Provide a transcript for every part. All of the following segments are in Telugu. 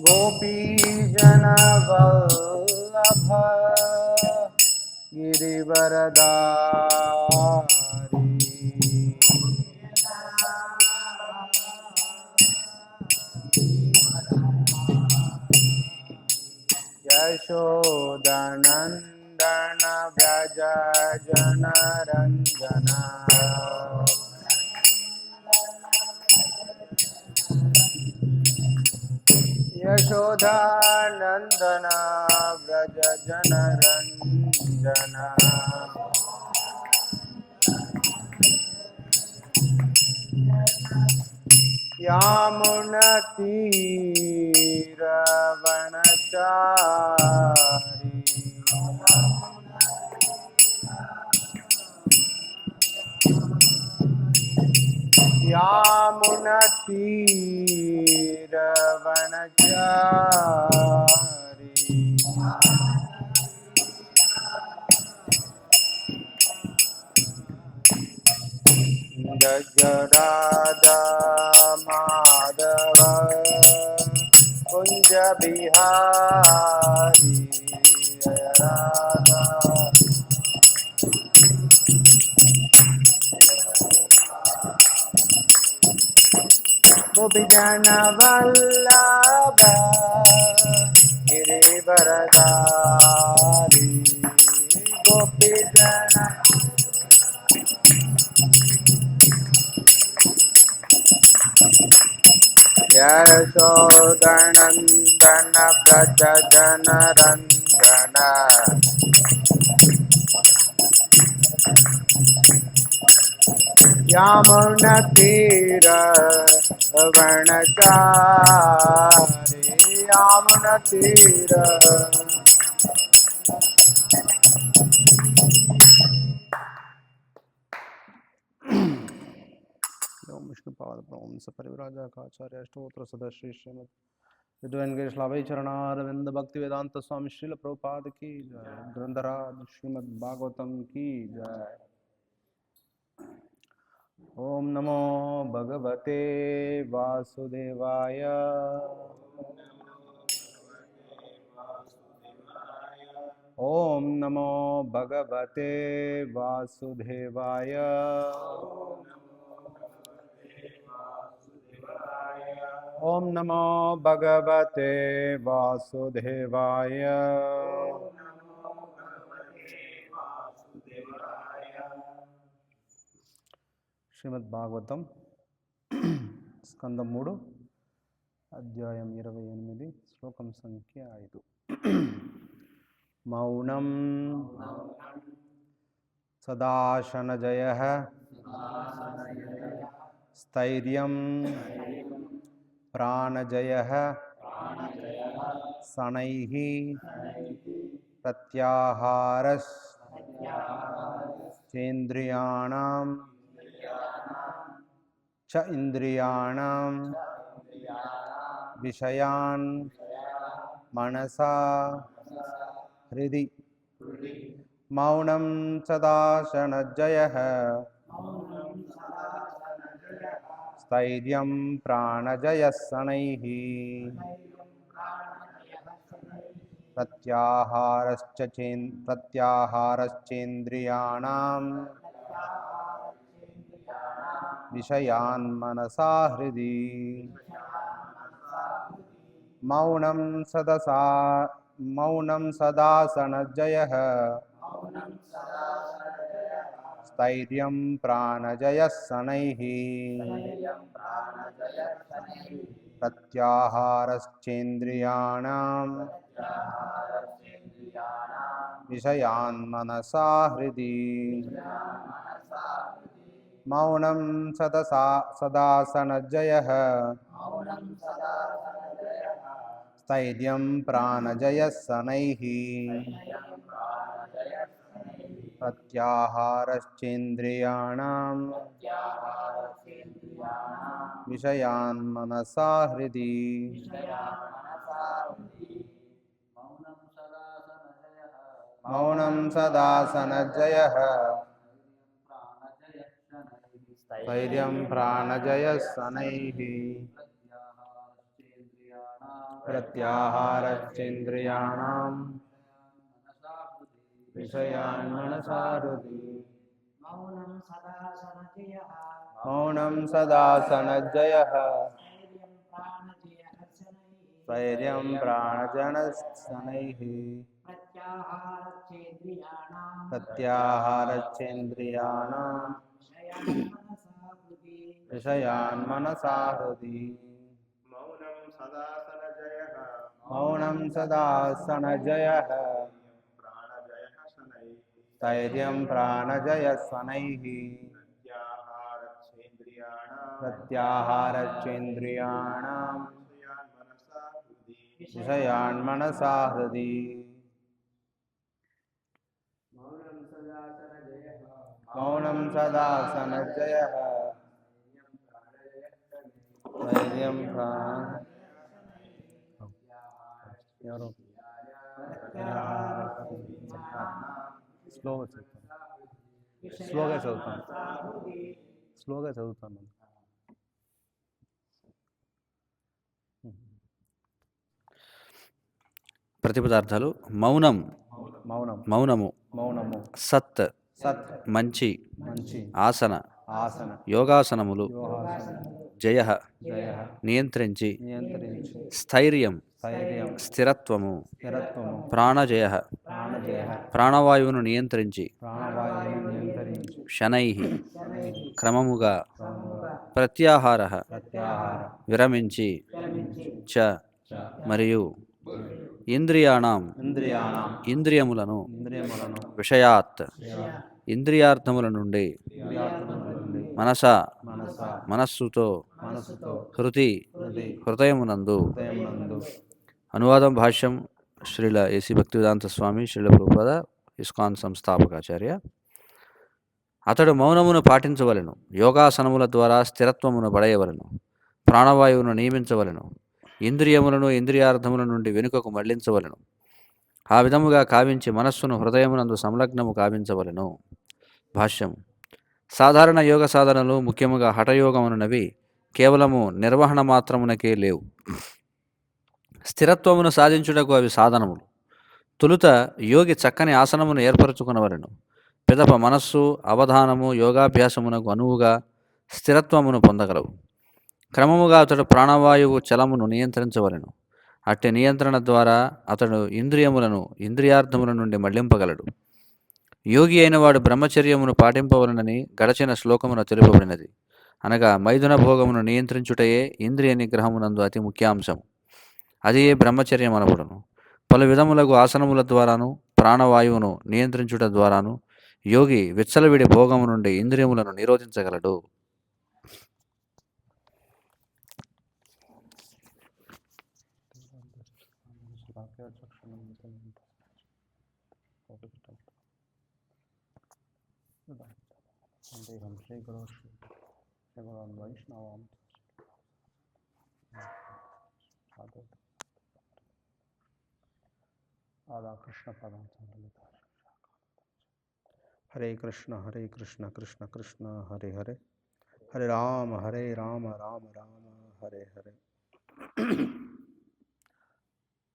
गोपीजनवल्लभ गिरिवरदारी यशोदनन्दन व्रज जनरञ्जन यशोदानन्दन व्रज जनरञ्जन यामुनतीरवनचारी यामुनतीरवनचारी गजराधा माधव कुंज बिहारी राधा गोपीजन वल्लभ गिरिवरदारी गोपीजन यशोदनन्दन व्रज जनरञ्जन यामुनतीरवनचारी यामुनतीर ओम विष्णु पाद ओम सपरिव्राजकाचार्य अष्टोत्र सदश्री श्रीमद विद्वान गिरिश्लाभि चरणारविंद भक्ति वेदांत स्वामी श्रील प्रभुपाद की जय। ग्रंथराज श्रीमद् भागवतम की जय। ओम नमो भगवते वासुदेवाय ओम नमो भगवते वासुदेवाय ओम नमो भगवते वासुदेवाय श्रीमद् भागवतम स्कंदम 3 अध्यायम 28 श्लोकम संख्या 5 मौनम सदाशनजयः स्थैर्यं प्राणजयः शनैः प्रत्याहारश्चेन्द्रियाणां च इन्द्रियाणां विषयान् मनसा हृदि मौनं सदाशनजयः स्थैर्यं प्राणजयः शनैः प्रत्याहारश्चेन्द्रियाणां विषयान् मनसा हृदि मौनं सदासनजयः स्थैर्यं प्राणजयः शनैः प्रत्याहारश्चेन्द्रियाणां विषयान् मनसा हृदि मौनं सदासनजयः स्थैर्यं प्राणजयः शनैः प्रत्याहारश्चेन्द्रियाणां विषयान् मनसा हृदि मौनं सदासनजयः स्थैर्यं प्राणजयः शनैः प्रत्याहारश्चेन्द्रियाणां विषयान् मनसा हृदि मौनं सदा सनज्जयः स्थैर्यं प्राणजनशनैः प्रत्याहारश्चेन्द्रियाणां विषयान् मनसा हृदि मौनं सदा सनजयः स्थैर्यं प्राणजयशनैः प्रत्याहारश्चेन्द्रियाणां विषयान् मनसा हृदि मौनं सदा सनजयः स्थैर्यं స్లోగా చదువుతాను ప్రతిపదార్థాలు మౌనం మౌనం మౌనము మౌనము సత్ సత్ మంచి మంచి ఆసన ఆసన యోగాసనములు యోగాసన జయ జయ నియంత్రించి నియంత్రించి స్థైర్యం స్థైర్యం స్థిరత్వము స్థిరత్వము ప్రాణజయ ప్రాణజయ ప్రాణవాయువును నియంత్రించి ప్రాణవాయువును నియంత్రించి శనై శనైః క్రమముగా క్రమముగా ప్రత్యాహార ప్రత్యాహార విరమించి చ చ మరియు ఇంద్రియాణం ఇంద్రియాణం ఇంద్రియములను ఇంద్రియములను విషయాత్ ఇంద్రియార్థముల నుండి ఇంద్రియార్థముల నుండి మనస మనస మనస్సుతో మనసుతో హృతి హృది హృదయమునందు హృదయమునందు అనువాదం భాష్యం శ్రీల ఏసీ భక్తివేదాంత స్వామి శ్రీల ప్రభుపాద ఇస్కాన్ సంస్థాపకాచార్య. అతడు మౌనమును పాటించవలెను, యోగాసనముల ద్వారా స్థిరత్వమును పడయవలెను, ప్రాణవాయువును నియమించవలెను, ఇంద్రియములను ఇంద్రియార్థముల నుండి వెనుకకు మళ్లించవలెను. ఆ విధముగా కావించి మనస్సును హృదయమునందు సంలగ్నము కావించవలెను. భాష్యం. సాధారణ యోగ సాధనలు ముఖ్యముగా హఠయోగమునవి కేవలము నిర్వహణ మాత్రమునకే లేవు. స్థిరత్వమును సాధించుటకు అవి సాధనములు. తొలుత యోగి చక్కని ఆసనమును ఏర్పరచుకునవలెను. పిదప మనస్సు అవధానము యోగాభ్యాసమునకు అనువుగా స్థిరత్వమును పొందగలవు. క్రమముగా అతడు ప్రాణవాయువు చలమును నియంత్రించవలెను. అట్టి నియంత్రణ ద్వారా అతడు ఇంద్రియములను ఇంద్రియార్థముల నుండి మళ్లింపగలడు. యోగి అయిన వాడు బ్రహ్మచర్యమును పాటింపవలనని గడచిన శ్లోకమున తెలుపబడినది. అనగా మైథున భోగమును నియంత్రించుటయే ఇంద్రియ నిగ్రహమునందు అతి ముఖ్యాంశము. అది బ్రహ్మచర్యం అనబడును. పలు విధములకు ఆసనముల ద్వారాను ప్రాణవాయువును నియంత్రించుట ద్వారాను యోగి విచ్చలవిడి భోగము నుండి ఇంద్రియములను నిరోధించగలడు. కృష్ణ పదం హరే కృష్ణ కృష్ణ కృష్ణ హరే హరే హరే రామ రామ రామ హరే హరే.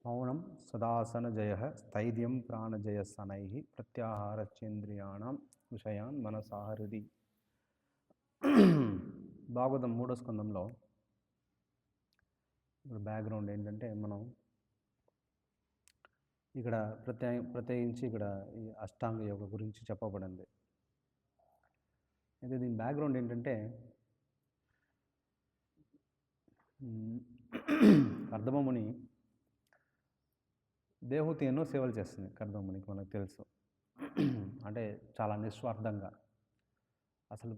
మౌనం సదాసనజయ స్థైర్యం ప్రాణజయశనై ప్రత్యాహారచేంద్రియాణం విషయాన్ మనసా హృది. భాగవతం 3వ స్కందంలో బ్యాక్గ్రౌండ్ ఏంటంటే, మనం ఇక్కడ ప్రత్యేకించి ఇక్కడ ఈ అష్టాంగ యోగ గురించి చెప్పబడింది. అయితే దీని బ్యాక్గ్రౌండ్ ఏంటంటే, కర్దమముని దేవహూతి ఎన్నో సేవలు చేస్తుంది. కర్దమమునికి మనకు తెలుసు, అంటే చాలా నిస్వార్థంగా, అసలు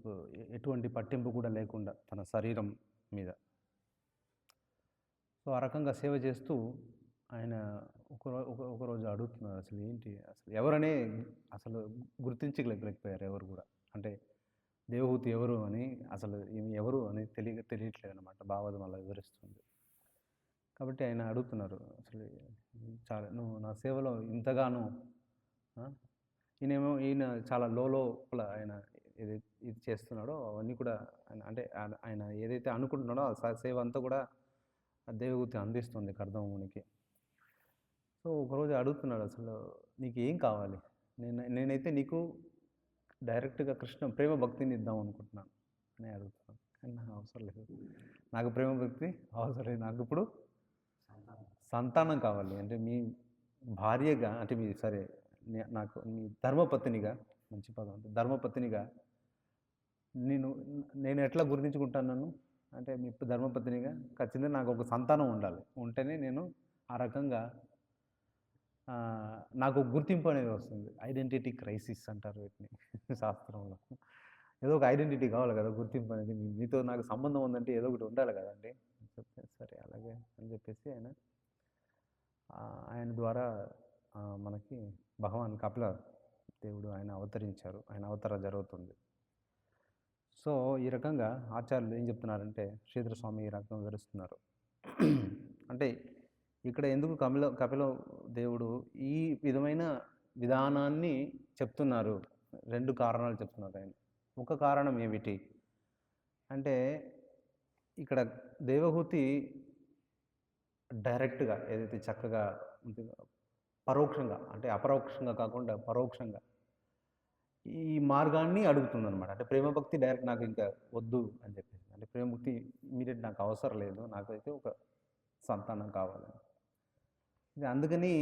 ఎటువంటి పట్టింపు కూడా లేకుండా తన శరీరం మీద. సో ఆ రకంగా సేవ చేస్తూ ఆయన ఒకరోజు అడుగుతున్నారు, అసలు ఏంటి, అసలు ఎవరనే అసలు గుర్తించలేకపోయారు ఎవరు కూడా. అంటే దేవహూతి ఎవరు అని, అసలు ఈమె ఎవరు అని తెలియట్లేదు అనమాట. భాగవతం అలా వివరిస్తుంది. కాబట్టి ఆయన అడుగుతున్నారు, అసలు చాలా నువ్వు నా సేవలో ఇంతగానో, ఈయన చాలా లోపల ఆయన ఇది చేస్తున్నాడో అవన్నీ కూడా ఆయన, అంటే ఆయన ఏదైతే అనుకుంటున్నాడో ఆ సేవ అంతా కూడా ఆ దేవహూతి అందిస్తుంది కర్దమమునికి. సో ఒకరోజు అడుగుతున్నాడు, అసలు నీకు ఏం కావాలి? నేనైతే నీకు డైరెక్ట్గా కృష్ణ ప్రేమ భక్తిని ఇద్దాం అనుకుంటున్నాను అని అడుగుతున్నాను. కానీ నాకు అవసరం లేదు, నాకు ప్రేమ భక్తి అవసరం లేదు, నాకు ఇప్పుడు సంతానం కావాలి. అంటే మీ భార్యగా, అంటే మీ సరే నాకు మీ ధర్మపత్నిగా, మంచి పదం అంటే ధర్మపత్నిగా నేను నేను ఎట్లా గుర్తించుకుంటాను నన్ను అంటే మీ ధర్మపత్నిగా ఖచ్చితంగా నాకు ఒక సంతానం ఉండాలి. ఉంటేనే నేను ఆ రకంగా నాకు గుర్తింపు అనేది వస్తుంది. ఐడెంటిటీ క్రైసిస్ అంటారు వీటిని శాస్త్రంలో. ఏదో ఒక ఐడెంటిటీ కావాలి కదా, గుర్తింపు అనేది. మీతో నాకు సంబంధం ఉందంటే ఏదో ఒకటి ఉండాలి కదండి. చెప్తే సరే అలాగే అని చెప్పేసి ఆయన ద్వారా మనకి భగవాన్ కపిల దేవుడు ఆయన అవతరించారు. ఆయన అవతారం జరుగుతుంది. సో ఈ రకంగా ఆచార్యులు ఏం చెప్తున్నారంటే, శ్రీధర స్వామి ఈ రకంగా వివరిస్తున్నారు. అంటే ఇక్కడ ఎందుకు కపిల దేవుడు ఈ విధమైన విధానాన్ని చెప్తున్నారు? 2 కారణాలు చెప్తున్నారు ఆయన. ఒక కారణం ఏమిటి అంటే, ఇక్కడ దేవహూతి డైరెక్ట్గా ఏదైతే చక్కగా ఉంటుందో పరోక్షంగా, అంటే అపరోక్షంగా కాకుండా పరోక్షంగా ఈ మార్గాన్ని అడుగుతుందనమాట. అంటే ప్రేమభక్తి డైరెక్ట్ నాకు ఇంకా వద్దు అని చెప్పేసి, అంటే ప్రేమభక్తి ఇమీడియట్ నాకు అవసరం లేదు, నాకైతే ఒక సంతానం కావాలని. అందుకని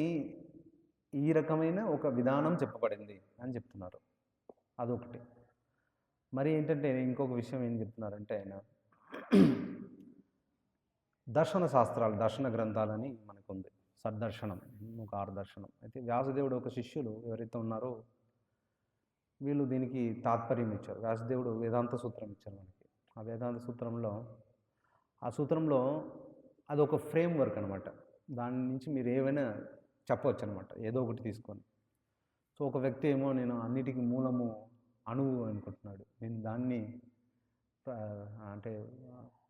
ఈ రకమైన ఒక విధానం చెప్పబడింది అని చెప్తున్నారు. అదొకటి. మరి ఏంటంటే ఇంకొక విషయం ఏం చెప్తున్నారంటే ఆయన, దర్శన శాస్త్రాలు, దర్శన గ్రంథాలని మనకుంది. సద్దర్శనం, ఒక 6 దర్శనం. అయితే వ్యాసదేవుడు ఒక శిష్యులు ఎవరైతే ఉన్నారో వీళ్ళు దీనికి తాత్పర్యం ఇచ్చారు. వ్యాసదేవుడు వేదాంత సూత్రం ఇచ్చారు మనకి. ఆ వేదాంత సూత్రంలో అదొక ఫ్రేమ్ వర్క్ అనమాట. దాని నుంచి మీరు ఏవైనా చెప్పవచ్చు అనమాట, ఏదో ఒకటి తీసుకొని. సో ఒక వ్యక్తి ఏమో నేను అన్నిటికీ మూలము అణువు అనుకుంటున్నాడు, నేను దాన్ని అంటే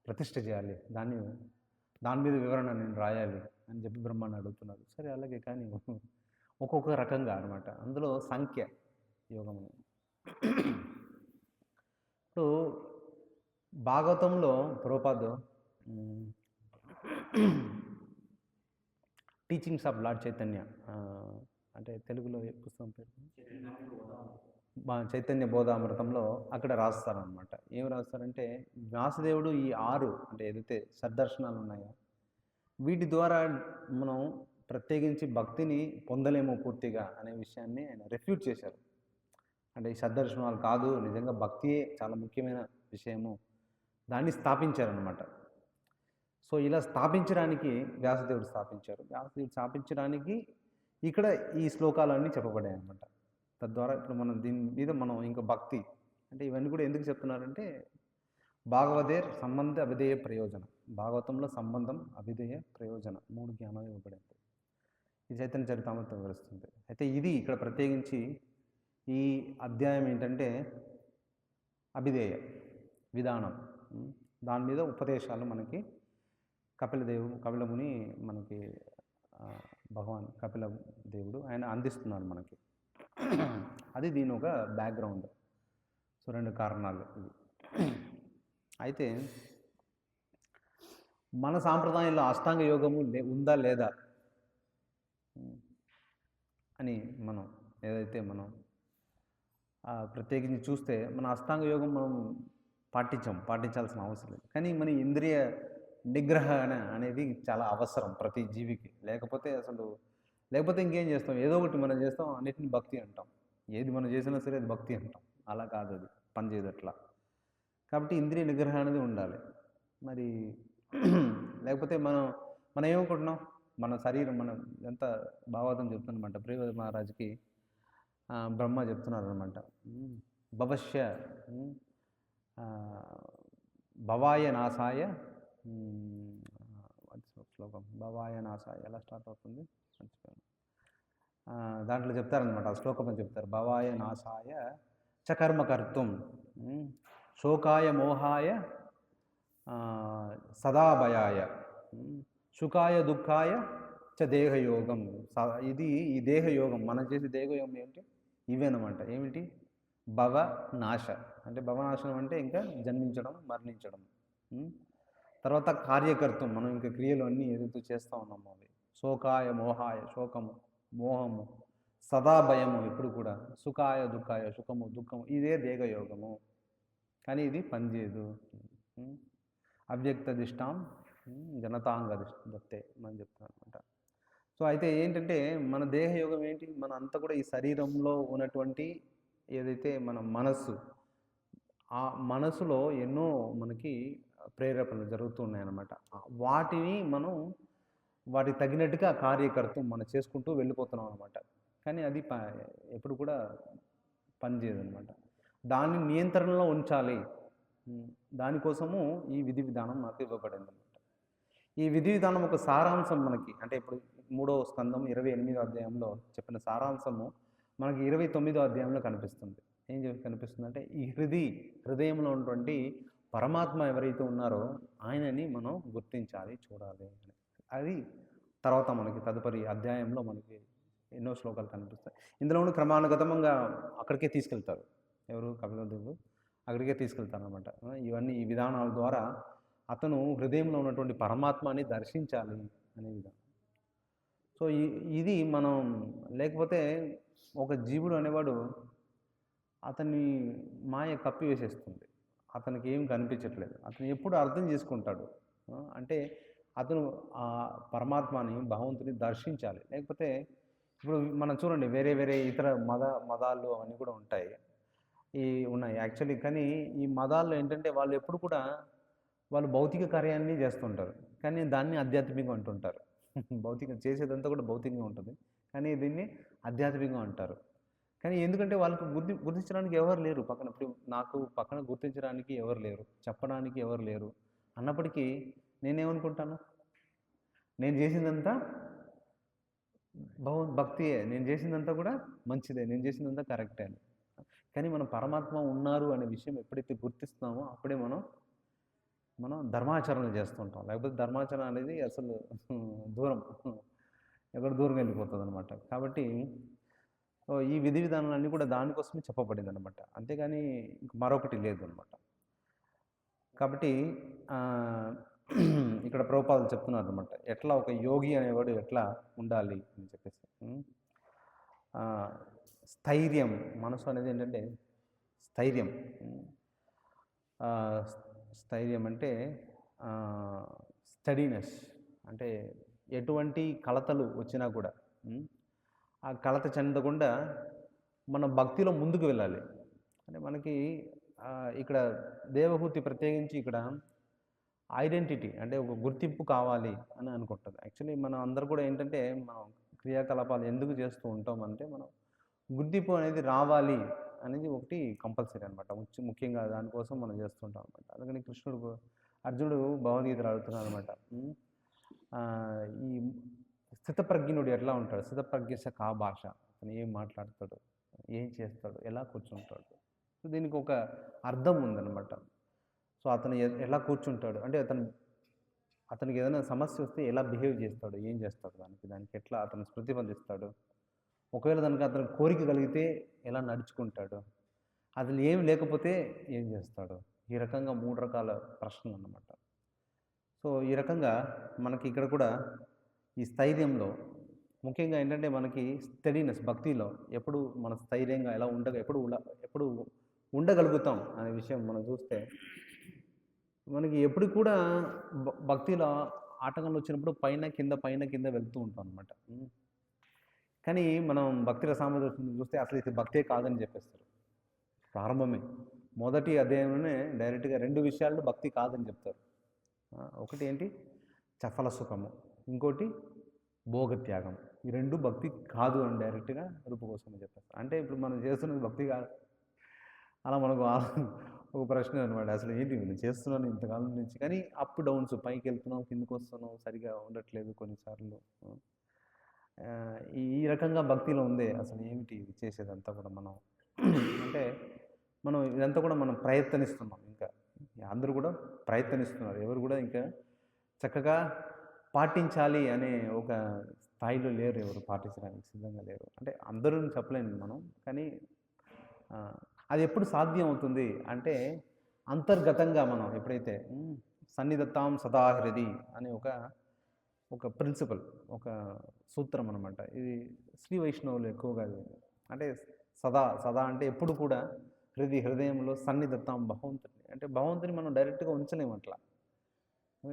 ప్రతిష్ఠ చేయాలి, దాని మీద వివరణ నేను రాయాలి అని చెప్పి బ్రహ్మాన్ని అడుగుతున్నారు. సరే అలాగే, కానీ ఒక్కొక్క రకంగా అనమాట. అందులో సంఖ్య యోగం. ఇప్పుడు భాగవతంలో Prabhupada teachings of lord Chaitanya, అంటే తెలుగులో ఏ పుస్తకం పేరు? చైతన్య బోధామృతంలో అక్కడ రాస్తారనమాట. ఏం రాస్తారంటే, వ్యాసదేవుడు ఈ 6 అంటే ఏదైతే సద్దర్శనాలు ఉన్నాయో వీటి ద్వారా మనం ప్రత్యేకించి భక్తిని పొందలేము పూర్తిగా అనే విషయాన్ని ఆయన రిఫ్యూట్ చేశారు. అంటే ఈ సద్దర్శనాలు కాదు, నిజంగా భక్తియే చాలా ముఖ్యమైన విషయము, దాన్ని స్థాపించారనమాట. సో ఇలా స్థాపించడానికి వ్యాసదేవుడు స్థాపించడానికి ఇక్కడ ఈ శ్లోకాలన్నీ చెప్పబడ్డాయి అనమాట. తద్వారా ఇప్పుడు మనం దీని మీద మనం ఇంకా భక్తి అంటే ఇవన్నీ కూడా ఎందుకు చెప్తున్నారంటే, భాగవతేర్ సంబంధ అవిధేయ ప్రయోజనం, భాగవతంలో సంబంధం అవిధేయ ప్రయోజన 3 జ్ఞానం ఇవ్వబడింది. ఈ చైతన్య చరితామృతం వివరిస్తుంది. అయితే ఇది ఇక్కడ ప్రత్యేకించి ఈ అధ్యాయం ఏంటంటే అభిధేయ విధానం, దాని మీద ఉపదేశాలు మనకి కపిలముని మనకి భగవాన్ కపిల దేవుడు ఆయన అందిస్తున్నారు మనకి. అది దీని ఒక బ్యాక్గ్రౌండ్. సో 2 కారణాలు ఇవి. అయితే మన సాంప్రదాయంలో అష్టాంగ యోగము ఉందా లేదా అని మనం ఏదైతే మనం ప్రత్యేకించి చూస్తే, మన అష్టాంగ యోగం మనం పాటించాల్సిన అవసరం లేదు. కానీ మన ఇంద్రియ నిగ్రహణ అనేది చాలా అవసరం ప్రతి జీవికి. లేకపోతే ఇంకేం చేస్తాం, ఏదో ఒకటి మనం చేస్తాం, అన్నిటిని భక్తి అంటాం. ఏది మనం చేసినా సరే అది భక్తి అంటాం. అలా కాదు, అది పనిచేయదు అట్లా. కాబట్టి ఇంద్రియ నిగ్రహం అనేది ఉండాలి. మరి లేకపోతే మనం ఏమనుకుంటున్నాం, మన శరీరం, మనం ఎంత భాగవతం చెప్తున్నమాట, ప్రియవ్రత మహారాజుకి బ్రహ్మ చెప్తున్నారు అనమాట, భవశ్య భవాయ నాశాయ శ్లోకం, భవాయ నాశాయ ఎలా స్టార్ట్ అవుతుంది మర్చిపోయాను. దాంట్లో చెప్తారనమాట, ఆ శ్లోకం అని చెప్తారు, భవాయ నాశాయ చకర్మకర్తం శోకాయ మోహాయ సదాభయాయ సుఖాయ దుఃఖాయ చ దేహయోగం. ఇది ఈ దేహయోగం, మనం చేసే దేహయోగం ఏమిటి? ఇవేనమాట. ఏమిటి? భవ నాశ అంటే భవనాశనం అంటే ఇంకా జన్మించడం, మరణించడం. తర్వాత కార్యకర్తం, మనం ఇంకా క్రియలు అన్నీ ఏదైతే చేస్తూ ఉన్నామో అవి. శోకాయ మోహాయ, శోకము, మోహము, సదా భయము ఎప్పుడు కూడా, సుఖాయ దుఃఖాయ, సుఖము దుఃఖము, ఇదే దేహయోగము. కానీ ఇది పనిచేయదు. ఉం. అవ్యక్త దిష్టాం జనతాంగ దత్తే అని చెప్తాను అనమాట. సో అయితే ఏంటంటే మన దేహయోగం ఏంటి, మన అంతా కూడా ఈ శరీరంలో ఉన్నటువంటి ఏదైతే మన మనస్సు, ఆ మనసులో ఎన్నో మనకి ప్రేరేపణలు జరుగుతూ ఉన్నాయన్నమాట. వాటిని మనం వాటికి తగినట్టుగా కార్యకర్తం మనం చేసుకుంటూ వెళ్ళిపోతున్నాం అనమాట. కానీ అది ఎప్పుడు కూడా పనిచేయదనమాట. దాన్ని నియంత్రణలో ఉంచాలి. దానికోసము ఈ విధి విధానం నాకు ఇవ్వబడింది అనమాట. ఈ విధి విధానం ఒక సారాంశం మనకి, అంటే ఇప్పుడు 3వ స్కందం 28వ అధ్యాయంలో చెప్పిన సారాంశము మనకి 29వ అధ్యాయంలో కనిపిస్తుంది. ఏం కనిపిస్తుంది అంటే ఈ హృదయంలో ఉన్నటువంటి పరమాత్మ ఎవరైతే ఉన్నారో ఆయనని మనం గుర్తించాలి, చూడాలి. అది తర్వాత మనకి తదుపరి అధ్యాయంలో మనకి ఎన్నో శ్లోకాలు కనిపిస్తాయి. ఇందులోనూ క్రమానుగతంగా అక్కడికే తీసుకెళ్తారు. ఎవరు? కపిలదేవుడు అక్కడికే తీసుకెళ్తారు అనమాట. ఇవన్నీ ఈ విధానాల ద్వారా అతను హృదయంలో ఉన్నటువంటి పరమాత్మని దర్శించాలి అనే విధానం. సో ఇది మనం, లేకపోతే ఒక జీవుడు అనేవాడు అతన్ని మాయ కప్పి వేసేస్తుంది. అతనికి ఏం కనిపించట్లేదు. అతను ఎప్పుడు అర్థం చేసుకుంటాడు అంటే అతను ఆ పరమాత్మని, భగవంతుని దర్శించాలి. లేకపోతే ఇప్పుడు మనం చూడండి, వేరే వేరే ఇతర మతాలు అవన్నీ కూడా ఉంటాయి, ఉన్నాయి యాక్చువల్లీ. కానీ ఈ మతాల్లో ఏంటంటే వాళ్ళు ఎప్పుడు కూడా వాళ్ళు భౌతిక కార్యాన్ని చేస్తుంటారు, కానీ దాన్ని ఆధ్యాత్మికం అంటుంటారు. భౌతికం చేసేదంతా కూడా భౌతికంగా ఉంటుంది, కానీ దీన్ని ఆధ్యాత్మికంగా అంటారు. కానీ ఎందుకంటే వాళ్ళకి గుర్తించడానికి ఎవరు లేరు పక్కన. ఇప్పుడు నాకు పక్కన గుర్తించడానికి ఎవరు లేరు, చెప్పడానికి ఎవరు లేరు అన్నప్పటికీ నేనేమనుకుంటాను, నేను చేసిందంతా భక్తియే, నేను చేసిందంతా కూడా మంచిదే, నేను చేసిందంతా కరెక్టే అని. కానీ మనం పరమాత్మ ఉన్నారు అనే విషయం ఎప్పుడైతే గుర్తిస్తున్నామో అప్పుడే మనం ధర్మాచరణ చేస్తుంటాం. లేకపోతే ధర్మాచరణ అనేది అసలు దూరం, ఎక్కడ దూరం వెళ్ళిపోతుంది అనమాట. కాబట్టి ఈ విధి విధానాలన్నీ కూడా దానికోసమే చెప్పబడింది అనమాట, అంతేగాని మరొకటి లేదు అనమాట. కాబట్టి ఇక్కడ ప్రభుపాదులు చెప్తున్నారు అనమాట, ఎట్లా ఒక యోగి అనేవాడు ఎట్లా ఉండాలి అని చెప్పేసి. స్థైర్యం, మనసు అనేది ఏంటంటే స్థైర్యం. స్థైర్యం అంటే స్టడీనెస్, అంటే ఎటువంటి కలతలు వచ్చినా కూడా ఆ కలత చెందకుండా మన భక్తిలో ముందుకు వెళ్ళాలి. అంటే మనకి ఇక్కడ దేవహూతి ప్రత్యేకించి ఇక్కడ ఐడెంటిటీ, అంటే ఒక గుర్తింపు కావాలి అని అనుకుంటుంది. యాక్చువల్లీ మనం అందరూ కూడా ఏంటంటే మనం క్రియాకలాపాలు ఎందుకు చేస్తూ ఉంటాం అంటే మనం గుర్తింపు అనేది రావాలి అనేది ఒకటి కంపల్సరీ అనమాట. ముఖ్యంగా దానికోసం మనం చేస్తుంటాం అనమాట. అందుకని అర్జునుడు భగవద్గీతలు అడుగుతున్నాడు అనమాట. ఈ స్థితప్రజ్ఞుడు ఎట్లా ఉంటాడు, స్థితప్రజ్ఞ కా భాష, అతను ఏం మాట్లాడతాడు, ఏం చేస్తాడు, ఎలా కూర్చుంటాడు. సో దీనికి ఒక అర్థం ఉందన్నమాట. సో అతను ఎలా కూర్చుంటాడు అంటే అతనికి ఏదైనా సమస్య వస్తే ఎలా బిహేవ్ చేస్తాడు, ఏం చేస్తాడు, దానికి ఎట్లా అతను ప్రతిబంధిస్తాడు, ఒకవేళ దానికి అతను కోరిక కలిగితే ఎలా నడుచుకుంటాడు, అసలు ఏం లేకపోతే ఏం చేస్తాడు. ఈ రకంగా 3 రకాల ప్రశ్నలు అన్నమాట. సో ఈ రకంగా మనకి ఇక్కడ కూడా ఈ స్థైర్యంలో ముఖ్యంగా ఏంటంటే మనకి స్టడీనెస్, భక్తిలో ఎప్పుడు మన స్థైర్యంగా ఎలా ఎప్పుడు ఉండగలుగుతాం అనే విషయం మనం చూస్తే మనకి ఎప్పుడు కూడా భక్తిలో ఆటంకాలు వచ్చినప్పుడు పైన కింద వెళ్తూ ఉంటాం అనమాట. కానీ మనం భక్తి రసామృతం చూస్తే అసలు ఇది భక్తే కాదని చెప్పేస్తారు. ప్రారంభమే మొదటి అధ్యాయంలోనే డైరెక్ట్గా 2 విషయాల్లో భక్తి కాదని చెప్తారు. ఒకటి ఏంటి, చఫల సుఖము, ఇంకోటి భోగత్యాగం. ఈ 2 భక్తి కాదు అని డైరెక్ట్గా రూపు కోసం చెప్పేస్తారు. అంటే ఇప్పుడు మనం చేస్తున్నది భక్తి కాదు. అలా మనకు ఒక ప్రశ్న అనమాట, అసలు ఏంటి నేను చేస్తున్నాను ఇంతకాలం నుంచి, కానీ అప్ డౌన్స్, పైకి వెళ్తున్నాం కిందకు వస్తున్నాం, సరిగా ఉండట్లేదు కొన్నిసార్లు. ఈ రకంగా భక్తిలో ఉందే అసలు ఏమిటి ఇది చేసేదంతా కూడా మనం అంటే మనం ఇదంతా కూడా మనం ప్రయత్నిస్తున్నాం. ఇంకా అందరూ కూడా ప్రయత్నిస్తున్నారు, ఎవరు కూడా ఇంకా చక్కగా పాటించాలి అనే ఒక స్థాయిలో లేరు, ఎవరు పాటించడానికి సిద్ధంగా లేరు. అంటే అందరూ చెప్పలేను మనం, కానీ అది ఎప్పుడు సాధ్యం అవుతుంది అంటే అంతర్గతంగా మనం ఎప్పుడైతే సన్నిధత్తాం సదా హృది అనే ఒక ప్రిన్సిపల్, ఒక సూత్రం అనమాట. ఇది శ్రీ వైష్ణవులు ఎక్కువగా అంటే సదా సదా అంటే ఎప్పుడు కూడా హృదయంలో సన్నిధత్తాం భగవంతుని, అంటే భగవంతుని మనం డైరెక్ట్గా ఉంచలేము అట్లా.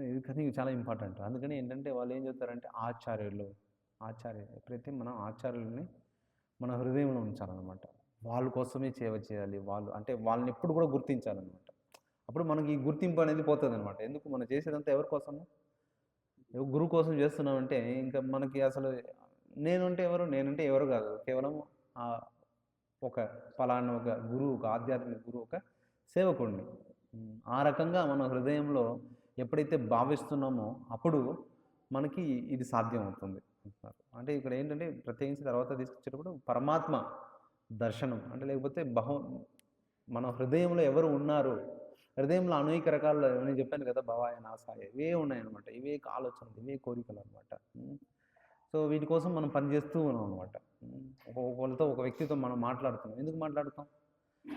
ఇది కానీ చాలా ఇంపార్టెంట్. అందుకని ఏంటంటే వాళ్ళు ఏం చెప్తారంటే ఆచార్యులు ఎప్పుడైతే మనం ఆచార్యులని మన హృదయంలో ఉంచాలన్నమాట. వాళ్ళ కోసమే సేవ చేయాలి. వాళ్ళు అంటే వాళ్ళని ఎప్పుడు కూడా గుర్తించాలన్నమాట. అప్పుడు మనకి ఈ గుర్తింపు అనేది పోతుందన్నమాట. ఎందుకు మనం చేసేదంతా ఎవరి కోసము? గురువు కోసం చేస్తున్నామంటే ఇంకా మనకి అసలు నేనంటే ఎవరు కాదు. కేవలం ఒక పలానా ఒక గురువు, ఒక ఆధ్యాత్మిక గురువు, ఒక సేవకుడిని. ఆ రకంగా మన హృదయంలో ఎప్పుడైతే భావిస్తున్నామో అప్పుడు మనకి ఇది సాధ్యం అవుతుంది అంటున్నారు. అంటే ఇక్కడ ఏంటంటే ప్రత్యేకించి తర్వాత తీసుకొచ్చేటప్పుడు పరమాత్మ దర్శనం అంటే లేకపోతే మన హృదయంలో ఎవరు ఉన్నారు, హృదయంలో అనేక రకాల నేను చెప్పాను కదా, భవాయ నాసాయ ఇవే ఉన్నాయన్నమాట. ఇవే ఆలోచనలు, ఇవే కోరికలు అనమాట. సో వీటి కోసం మనం పనిచేస్తూ ఉన్నాం అనమాట. ఒకళ్ళతో ఒక వ్యక్తితో మనం మాట్లాడుతున్నాం. ఎందుకు మాట్లాడుతాం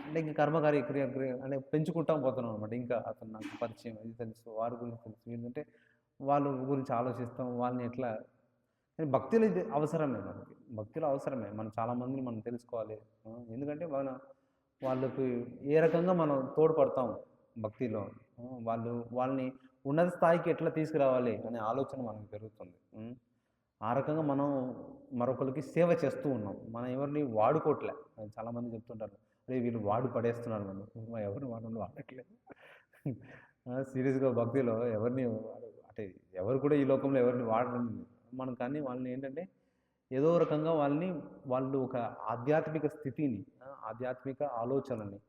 అంటే ఇంకా కర్మకార్య క్రియ అంటే పెంచుకుంటాం పోతున్నాం అనమాట. ఇంకా అతను నాకు పరిచయం, ఇది తెలుసు, వారి గురించి తెలుసు, ఏంటంటే వాళ్ళ గురించి ఆలోచిస్తాం, వాళ్ళని ఎట్లా. కానీ భక్తిలో ఇది అవసరమే, మనకి భక్తిలో అవసరమే. మనం చాలామందిని మనం తెలుసుకోవాలి. ఎందుకంటే వాళ్ళకి ఏ రకంగా మనం తోడ్పడతాం భక్తిలో, వాళ్ళని ఉన్నత స్థాయికి ఎట్లా తీసుకురావాలి అనే ఆలోచన మనకు పెరుగుతుంది. ఆ రకంగా మనం మరొకరికి సేవ చేస్తూ ఉన్నాం. మనం ఎవరిని వాడుకోవట్లే. చాలామంది చెప్తుంటారు, అరే వీళ్ళు పడేస్తున్నారు నన్ను. ఎవరిని వాడట్లేదు. సీరియస్గా భక్తిలో ఎవరిని అంటే ఎవరు కూడా ఈ లోకంలో ఎవరిని వాడడం మనం. కానీ వాళ్ళని ఏంటంటే ఏదో రకంగా వాళ్ళు ఒక ఆధ్యాత్మిక స్థితిని, ఆధ్యాత్మిక ఆలోచనని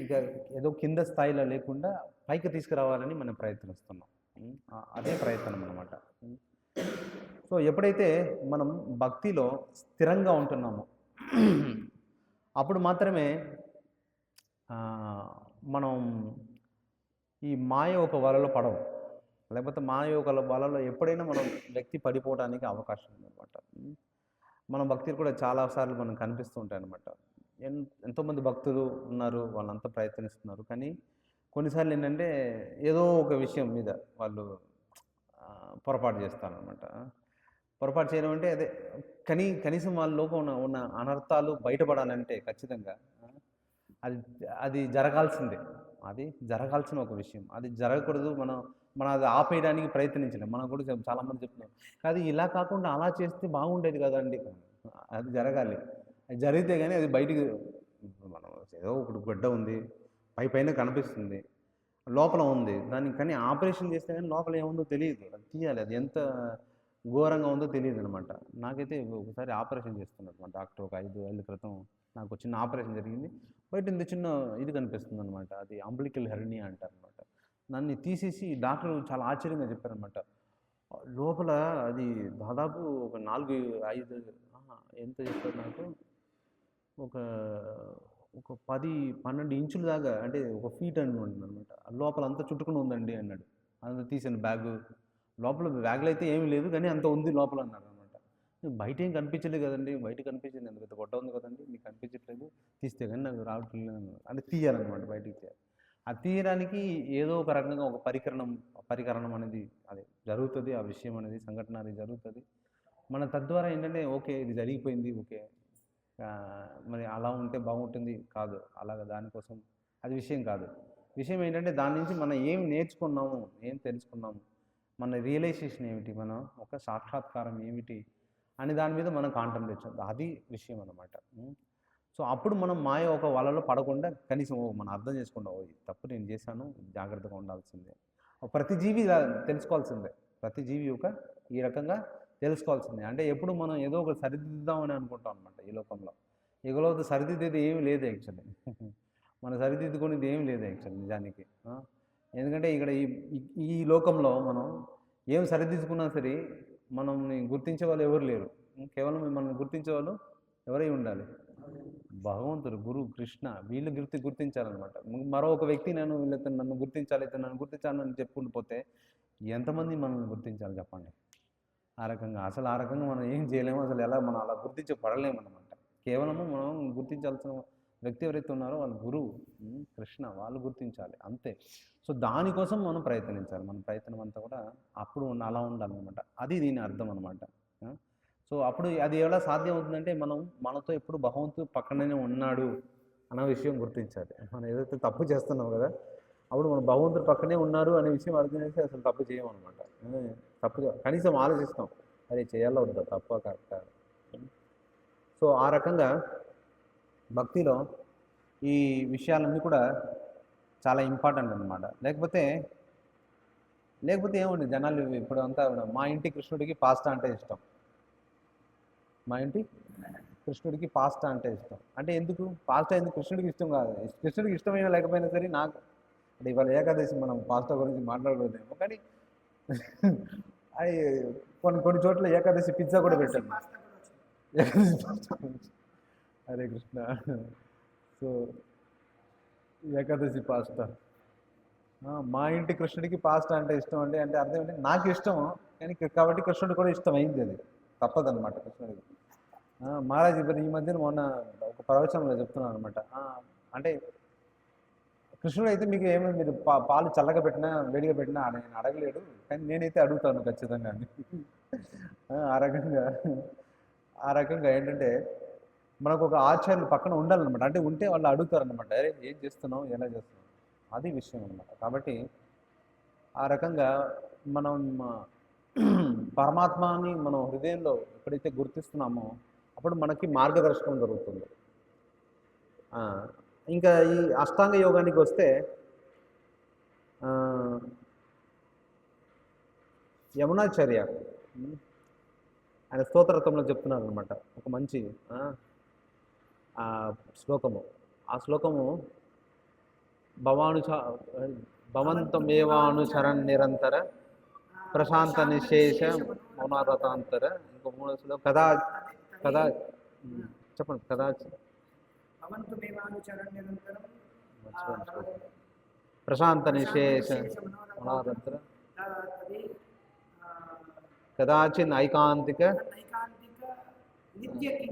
ఇంకా ఏదో కింద స్థాయిలో లేకుండా పైకి తీసుకురావాలని మనం ప్రయత్నిస్తున్నాం. అదే ప్రయత్నం అన్నమాట. సో ఎప్పుడైతే మనం భక్తిలో స్థిరంగా ఉంటున్నామో అప్పుడు మాత్రమే మనం ఈ మాయ ఒక వలలో పడవు. లేకపోతే మాయ ఒక వలలో ఎప్పుడైనా మనం వ్యక్తి పడిపోవడానికి అవకాశం ఉందన్నమాట. మన భక్తులు కూడా చాలాసార్లు మనం కనిపిస్తూ ఉంటాయి అన్నమాట. ఎంతోమంది భక్తులు ఉన్నారు, వాళ్ళంతా ప్రయత్నిస్తున్నారు. కానీ కొన్నిసార్లు ఏంటంటే ఏదో ఒక విషయం మీద వాళ్ళు పొరపాటు చేస్తారనమాట. పొరపాటు చేయడం అంటే అదే కనీసం వాళ్ళ లోపల ఉన్న అనర్థాలు బయటపడాలంటే ఖచ్చితంగా అది జరగాల్సిందే. అది జరగాల్సిన ఒక విషయం. అది జరగకూడదు. మనం అది ఆపేయడానికి ప్రయత్నించలేం. మనం కూడా చాలామంది చెప్తున్నాం, అది ఇలా కాకుండా అలా చేస్తే బాగుండేది కదండి. అది జరగాలి. అది జరిగితే కానీ అది బయటికి మనం ఏదో ఒకటి గడ్డ ఉంది, పైన కనిపిస్తుంది, లోపల ఉంది. దానికి కానీ ఆపరేషన్ చేస్తే కానీ లోపల ఏముందో తెలియదు. అది తీయాలి. అది ఎంత ఘోరంగా ఉందో తెలియదు అనమాట. నాకైతే ఒకసారి ఆపరేషన్ చేస్తున్నారు మా డాక్టర్. ఒక 5 ఏళ్ళ క్రితం నాకు చిన్న ఆపరేషన్ జరిగింది. బయట ఇంత చిన్న ఇది కనిపిస్తుంది అనమాట. అది అంబ్లికల్ హెర్నియా అంటారు అనమాట. దాన్ని తీసేసి డాక్టర్ చాలా ఆశ్చర్యంగా చెప్పారనమాట. లోపల అది దాదాపు ఒక 4-5 ఎంత చెప్పారు నాకు, ఒక 10-12 ఇంచుల దాకా, అంటే ఒక ఫీట్ అని ఉంటుంది అనమాట. లోపల అంతా చుట్టుకుని ఉందండి అన్నాడు. అంతా తీసాను బ్యాగు. లోపల బ్యాగ్లో అయితే ఏమీ లేదు, కానీ అంత ఉంది లోపల అన్నాడు అనమాట. బయట ఏం కనిపించలేదు కదండి. బయట కనిపించింది, ఎంత పెద్ద గొడ్డ ఉంది కదండి, మీకు కనిపించట్లేదు, తీస్తే కానీ నాకు రావట్లేదు అంటే తీయాలన్నమాట, బయటికి తీయాలి. అది తీయడానికి ఏదో ఒక రకంగా ఒక పరికరణం అనేది అది జరుగుతుంది. ఆ విషయం అనేది, సంఘటన అనేది జరుగుతుంది. మన తద్వారా ఏంటంటే ఓకే ఇది జరిగిపోయింది, ఓకే మరి అలా ఉంటే బాగుంటుంది కాదు, అలాగ దానికోసం అది విషయం కాదు. విషయం ఏంటంటే దాని నుంచి మనం ఏం నేర్చుకున్నాము, ఏం తెలుసుకున్నాము, మన రియలైజేషన్ ఏమిటి, మన ఒక సాక్షాత్కారం ఏమిటి అని దాని మీద మనం కాంటెంప్లేషన్, అది విషయం అన్నమాట. సో అప్పుడు మనం మాయ ఒక వలలో పడకుండా కనీసం మనం అర్థం చేసుకుంటాం, తప్పు నేను చేశాను, జాగ్రత్తగా ఉండాల్సిందే. ప్రతి జీవి తెలుసుకోవాల్సిందే. ప్రతి జీవి ఈ రకంగా తెలుసుకోవాల్సిందే. అంటే ఎప్పుడు మనం ఏదో ఒకటి సరిదిద్దామని అనుకుంటాం అనమాట. ఈ లోకంలో సరిదిద్దేది ఏమి లేదు యాక్చువల్లీ. మనం సరిదిద్దుకునేది ఏమి లేదు యాక్చువల్లీ నిజానికి. ఎందుకంటే ఇక్కడ ఈ లోకంలో మనం ఏం సరిదిద్దుకున్నా సరే మనల్ని గుర్తించే వాళ్ళు ఎవరు లేరు. కేవలం మనల్ని గుర్తించే వాళ్ళు ఎవరై ఉండాలి, భగవంతుడు, గురువు, కృష్ణ, వీళ్ళు గుర్తించాలన్నమాట. మరో ఒక వ్యక్తి నన్ను గుర్తించాలి, నన్ను గుర్తించాలని చెప్పుకుంటూ పోతే ఎంతమంది మనల్ని గుర్తించాలి చెప్పండి. ఆ రకంగా ఆ రకంగా మనం ఏం చేయలేము. అసలు ఎలా మనం అలా గుర్తించబడలేము అన్నమాట. కేవలము మనం గుర్తించాల్సిన వ్యక్తి ఎవరైతే ఉన్నారో వాళ్ళు గురువు, కృష్ణ, వాళ్ళు గుర్తించాలి అంతే. సో దానికోసం మనం ప్రయత్నించాలి. మన ప్రయత్నం అంతా కూడా అప్పుడు అలా ఉండాలన్నమాట. అది దీని అర్థం అనమాట. సో అప్పుడు అది ఎలా సాధ్యం అవుతుందంటే మనం మనతో ఎప్పుడు భగవంతుడు పక్కనే ఉన్నాడు అన్న విషయం గుర్తించాలి. మనం ఏదైతే తప్పు చేస్తున్నాం కదా, అప్పుడు మనం భగవంతుడు పక్కనే ఉన్నారు అనే విషయం అర్థం చేసి అసలు తప్పు చేయమన్నమాట. తప్పుగా కనీసం ఆలోచిస్తాం, అది చేయాలో వద్దా, తప్ప కరెక్టా. సో ఆ రకంగా భక్తిలో ఈ విషయాలన్నీ కూడా చాలా ఇంపార్టెంట్ అనమాట. లేకపోతే ఏముంది జనాలు ఇప్పుడు అంతా మా ఇంటి కృష్ణుడికి పాస్తా అంటే ఇష్టం, మా ఇంటి కృష్ణుడికి పాస్తా అంటే ఇష్టం. అంటే ఎందుకు పాస్తా ఎందుకు? కృష్ణుడికి ఇష్టం కాదు. కృష్ణుడికి ఇష్టమైనా లేకపోయినా సరే నాకు అంటే ఇవాళ ఏకాదశి మనం పాస్తా గురించి మాట్లాడకూడదేమో, కానీ అది కొన్ని చోట్ల ఏకాదశి పిజ్జా కూడా పెట్టారు. ఏకాదశి పాస్తా గురించి హరే కృష్ణ. సో ఏకాదశి పాస్తా, మా ఇంటి కృష్ణుడికి పాస్తా అంటే ఇష్టం అండి. అంటే అర్థం ఏంటి, నాకు ఇష్టము కానీ కాబట్టి కృష్ణుడు కూడా ఇష్టం అయింది, అది తప్పదన్నమాట కృష్ణుడికి. మహారాజ్ ఇప్పుడు ఈ మధ్యన మొన్న ఒక ప్రవచనంలో చెప్తున్నాను అనమాట. అంటే కృష్ణుడు అయితే మీకు ఏమో మీరు పాలు చల్లగా పెట్టినా వేడిగా పెట్టినా నేను అడగలేడు, కానీ నేనైతే అడుగుతాను ఖచ్చితంగా. ఆ రకంగా ఏంటంటే మనకు ఒక ఆచార్యులు పక్కన ఉండాలన్నమాట. అంటే ఉంటే వాళ్ళు అడుగుతారనమాట, అరే ఏం చేస్తున్నావు, ఎలా చేస్తున్నావు, అది విషయం అనమాట. కాబట్టి ఆ రకంగా మనం పరమాత్మని మనం హృదయంలో ఎప్పుడైతే గుర్తిస్తున్నామో అప్పుడు మనకి మార్గదర్శకం జరుగుతుంది. ఇంకా ఈ అష్టాంగ యోగానికి వస్తే యమునాచార్య ఆయన స్తోత్రత్వంలో చెప్తున్నారు అనమాట ఒక మంచి శ్లోకము. ఆ శ్లోకము భవంతమేవానుచరన్ నిరంతర ప్రశాంత నిశేష మౌనారతాంతర. ఇంకో మూడో శ్లోకం కదా చెప్పండి. ప్రశాంత నిశేష మౌనారతాంతర కదాచిన్ ఐకాంతిక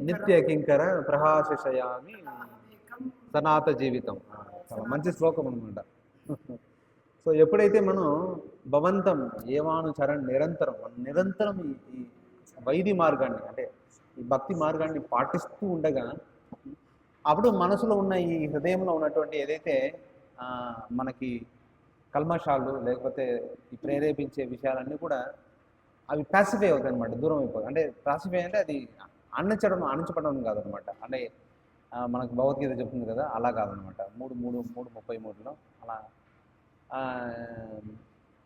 నిత్య కింకర ప్రహాశయామి సనాత జీవితం. చాలా మంచి శ్లోకం అనమాట. సో ఎప్పుడైతే మనం భవంతం ఏవానుచరణ్ నిరంతరం ఈ వైది మార్గాన్ని అంటే ఈ భక్తి మార్గాన్ని పాటిస్తూ ఉండగా అప్పుడు మనసులో ఉన్న ఈ హృదయంలో ఉన్నటువంటి ఏదైతే మనకి కల్మషాలు లేకపోతే ఈ ప్రేరేపించే విషయాలన్నీ కూడా అవి ప్యాసిఫై అవుతాయి అనమాట, దూరం అయిపోతాయి. అంటే ప్యాసిఫై అంటే అది అణించపడడం కాదనమాట. అంటే మనకు భగవద్గీత చెప్తుంది కదా, అలా కాదనమాట. 3:33 అలా.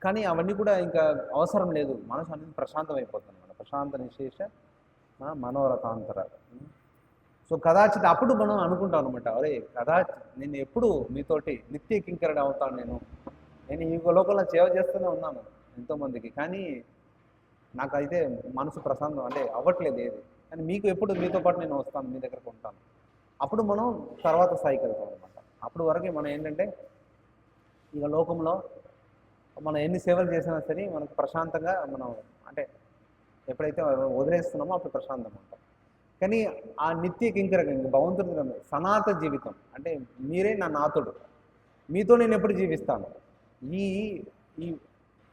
కానీ అవన్నీ కూడా ఇంకా అవసరం లేదు, మనసు అనేది ప్రశాంతం అయిపోతుంది అనమాట. ప్రశాంత నిశేష మనోరథాంతర. సో కదాచిత్ అప్పుడు మనం అనుకుంటాం అనమాట, అరే నేను ఎప్పుడు మీతోటి నిత్య కింకరణ అవుతాను, నేను ఈ లోకంలో సేవ చేస్తూనే ఉన్నాను ఎంతోమందికి, కానీ నాకైతే మనసు ప్రశాంతం అంటే అవ్వట్లేదు ఏది. కానీ మీకు ఎప్పుడు మీతో పాటు నేను వస్తాను, మీ దగ్గరకు ఉంటాను. అప్పుడు మనం తర్వాత స్థాయికి వెళ్తాం అనమాట. అప్పుడు వరకు మనం ఏంటంటే ఇక లోకంలో మనం ఎన్ని సేవలు చేసినా సరే మనకు ప్రశాంతంగా మనం అంటే ఎప్పుడైతే వదిలేస్తున్నామో అప్పుడు ప్రశాంతంగా ఉంటాం. కానీ ఆ నిత్య కింకరకంగా భగవంతుడు సనాత జీవితం అంటే మీరే నా నాథుడు, మీతో నేను ఎప్పుడు జీవిస్తాను. ఈ ఈ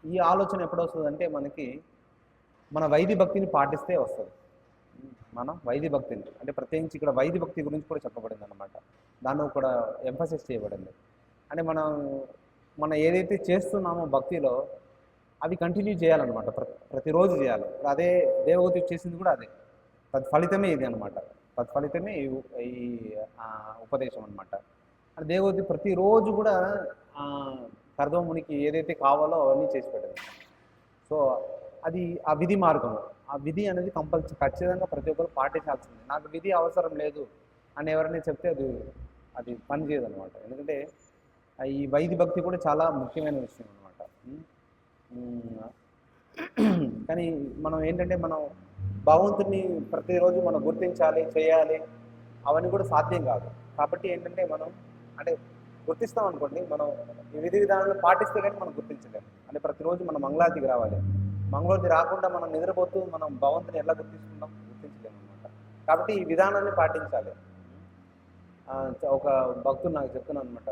ఈ ఆలోచన ఎప్పుడు వస్తుందంటే మనకి మన వైది భక్తిని పాటిస్తే వస్తుంది. మనం వైది భక్తిని అంటే ప్రత్యేకించి ఇక్కడ వైది భక్తి గురించి కూడా చెప్పబడింది అనమాట. దాన్ని కూడా ఎంఫసిస్ చేయబడింది. అంటే మనం ఏదైతే చేస్తున్నామో భక్తిలో అవి కంటిన్యూ చేయాలన్నమాట, ప్రతిరోజు చేయాలి. ఇప్పుడు అదే దేవగతి చేసింది కూడా అదే, తత్ఫలితమే ఇది అనమాట. తత్ఫలితమే ఈ ఉపదేశం అనమాట. అంటే దేవగతి ప్రతిరోజు కూడా కర్దమునికి ఏదైతే కావాలో అవన్నీ చేసి పెట్టింది. సో అది ఆ విధి మార్గం. ఆ విధి అనేది ఖచ్చితంగా ప్రతి ఒక్కరు పాటించాల్సింది. నాకు విధి అవసరం లేదు అని ఎవరైనా చెప్తే అది పనిచేయదు అనమాట. ఎందుకంటే ఈ వైది భక్తి కూడా చాలా ముఖ్యమైన విషయం అనమాట. కానీ మనం ఏంటంటే మనం భగవంతుని ప్రతిరోజు మనం గుర్తించాలి, చేయాలి, అవన్నీ కూడా సాధ్యం కాదు. కాబట్టి ఏంటంటే మనం అంటే గుర్తిస్తాం అనుకోండి, మనం ఈ విధి విధానాలు పాటిస్తే కానీ మనం గుర్తించలేము. అంటే ప్రతిరోజు మనం మంగళారతికి రావాలి. మంగళారతి రాకుండా మనం నిద్రపోతూ మనం భగవంతుని ఎలా గుర్తించలేము అనమాట. కాబట్టి ఈ విధానాన్ని పాటించాలి. ఒక భక్తుడు నాకు చెప్తున్నాను అనమాట.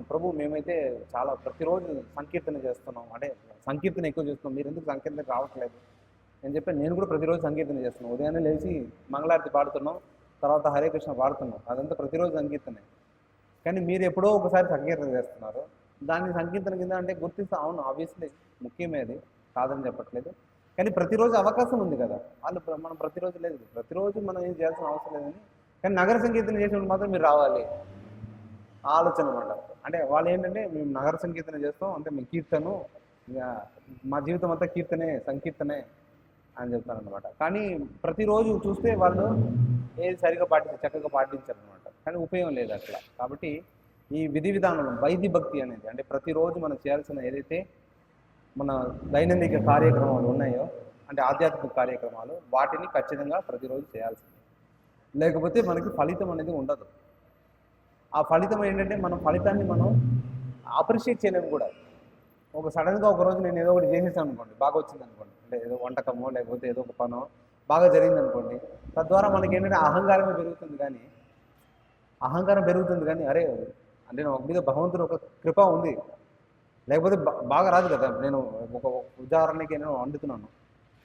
ప్రభు మేమైతే చాలా ప్రతిరోజు సంకీర్తన చేస్తున్నాం, అంటే సంకీర్తన ఎక్కువ చేస్తున్నాం, మీరు ఎందుకు సంకీర్తన రావట్లేదు నేను చెప్పాను. నేను కూడా ప్రతిరోజు సంకీర్తన చేస్తున్నాను. ఉదయాన్నే లేచి మంగళారతి పాడుతున్నాం, తర్వాత హరే కృష్ణ పాడుతున్నాం, అదంతా ప్రతిరోజు సంకీర్తనే. కానీ మీరు ఎప్పుడో ఒకసారి సంకీర్తన చేస్తున్నారు, దాన్ని సంకీర్తన కింద అంటే గుర్తిస్తే అవును ఆబ్వియస్లీ ముఖ్యమే, అది కాదని చెప్పట్లేదు. కానీ ప్రతిరోజు అవకాశం ఉంది కదా, వాళ్ళు మనం ప్రతిరోజు లేదు, ప్రతిరోజు మనం ఏం చేయాల్సిన అవసరం లేదని. కానీ నగర సంకీర్తన చేసినప్పుడు మాత్రం మీరు రావాలి ఆలోచన అనమాట. అంటే వాళ్ళు ఏంటంటే మేము నగర సంకీర్తన చేస్తాం, అంటే మేము కీర్తను, ఇక మా జీవితం అంతా కీర్తనే సంకీర్తనే అని చెప్తారనమాట. కానీ ప్రతిరోజు చూస్తే వాళ్ళు ఏది సరిగా చక్కగా పాటించారు అనమాట, కానీ ఉపయోగం లేదు అట్లా. కాబట్టి ఈ విధి విధానం వైద్య భక్తి అనేది, అంటే ప్రతిరోజు మనం చేయాల్సిన ఏదైతే మన దైనందిక కార్యక్రమాలు ఉన్నాయో, అంటే ఆధ్యాత్మిక కార్యక్రమాలు, వాటిని ఖచ్చితంగా ప్రతిరోజు చేయాల్సింది, లేకపోతే మనకి ఫలితం అనేది ఉండదు. ఆ ఫలితం ఏంటంటే మనం ఫలితాన్ని మనం అప్రిషియేట్ చేయలేము కూడా. ఒక సడన్గా ఒక రోజు నేను ఏదో ఒకటి చేసేసాను అనుకోండి, బాగా వచ్చింది అనుకోండి, అంటే ఏదో వంటకమో లేకపోతే ఏదో ఒక పనో బాగా జరిగింది అనుకోండి, తద్వారా మనకి ఏంటంటే అహంకారం పెరుగుతుంది కానీ అరే అంటే నా మీద భగవంతుడు ఒక కృప ఉంది, లేకపోతే బాగా రాదు కదా. నేను ఒక ఉదాహరణకి నేను వండుతున్నాను,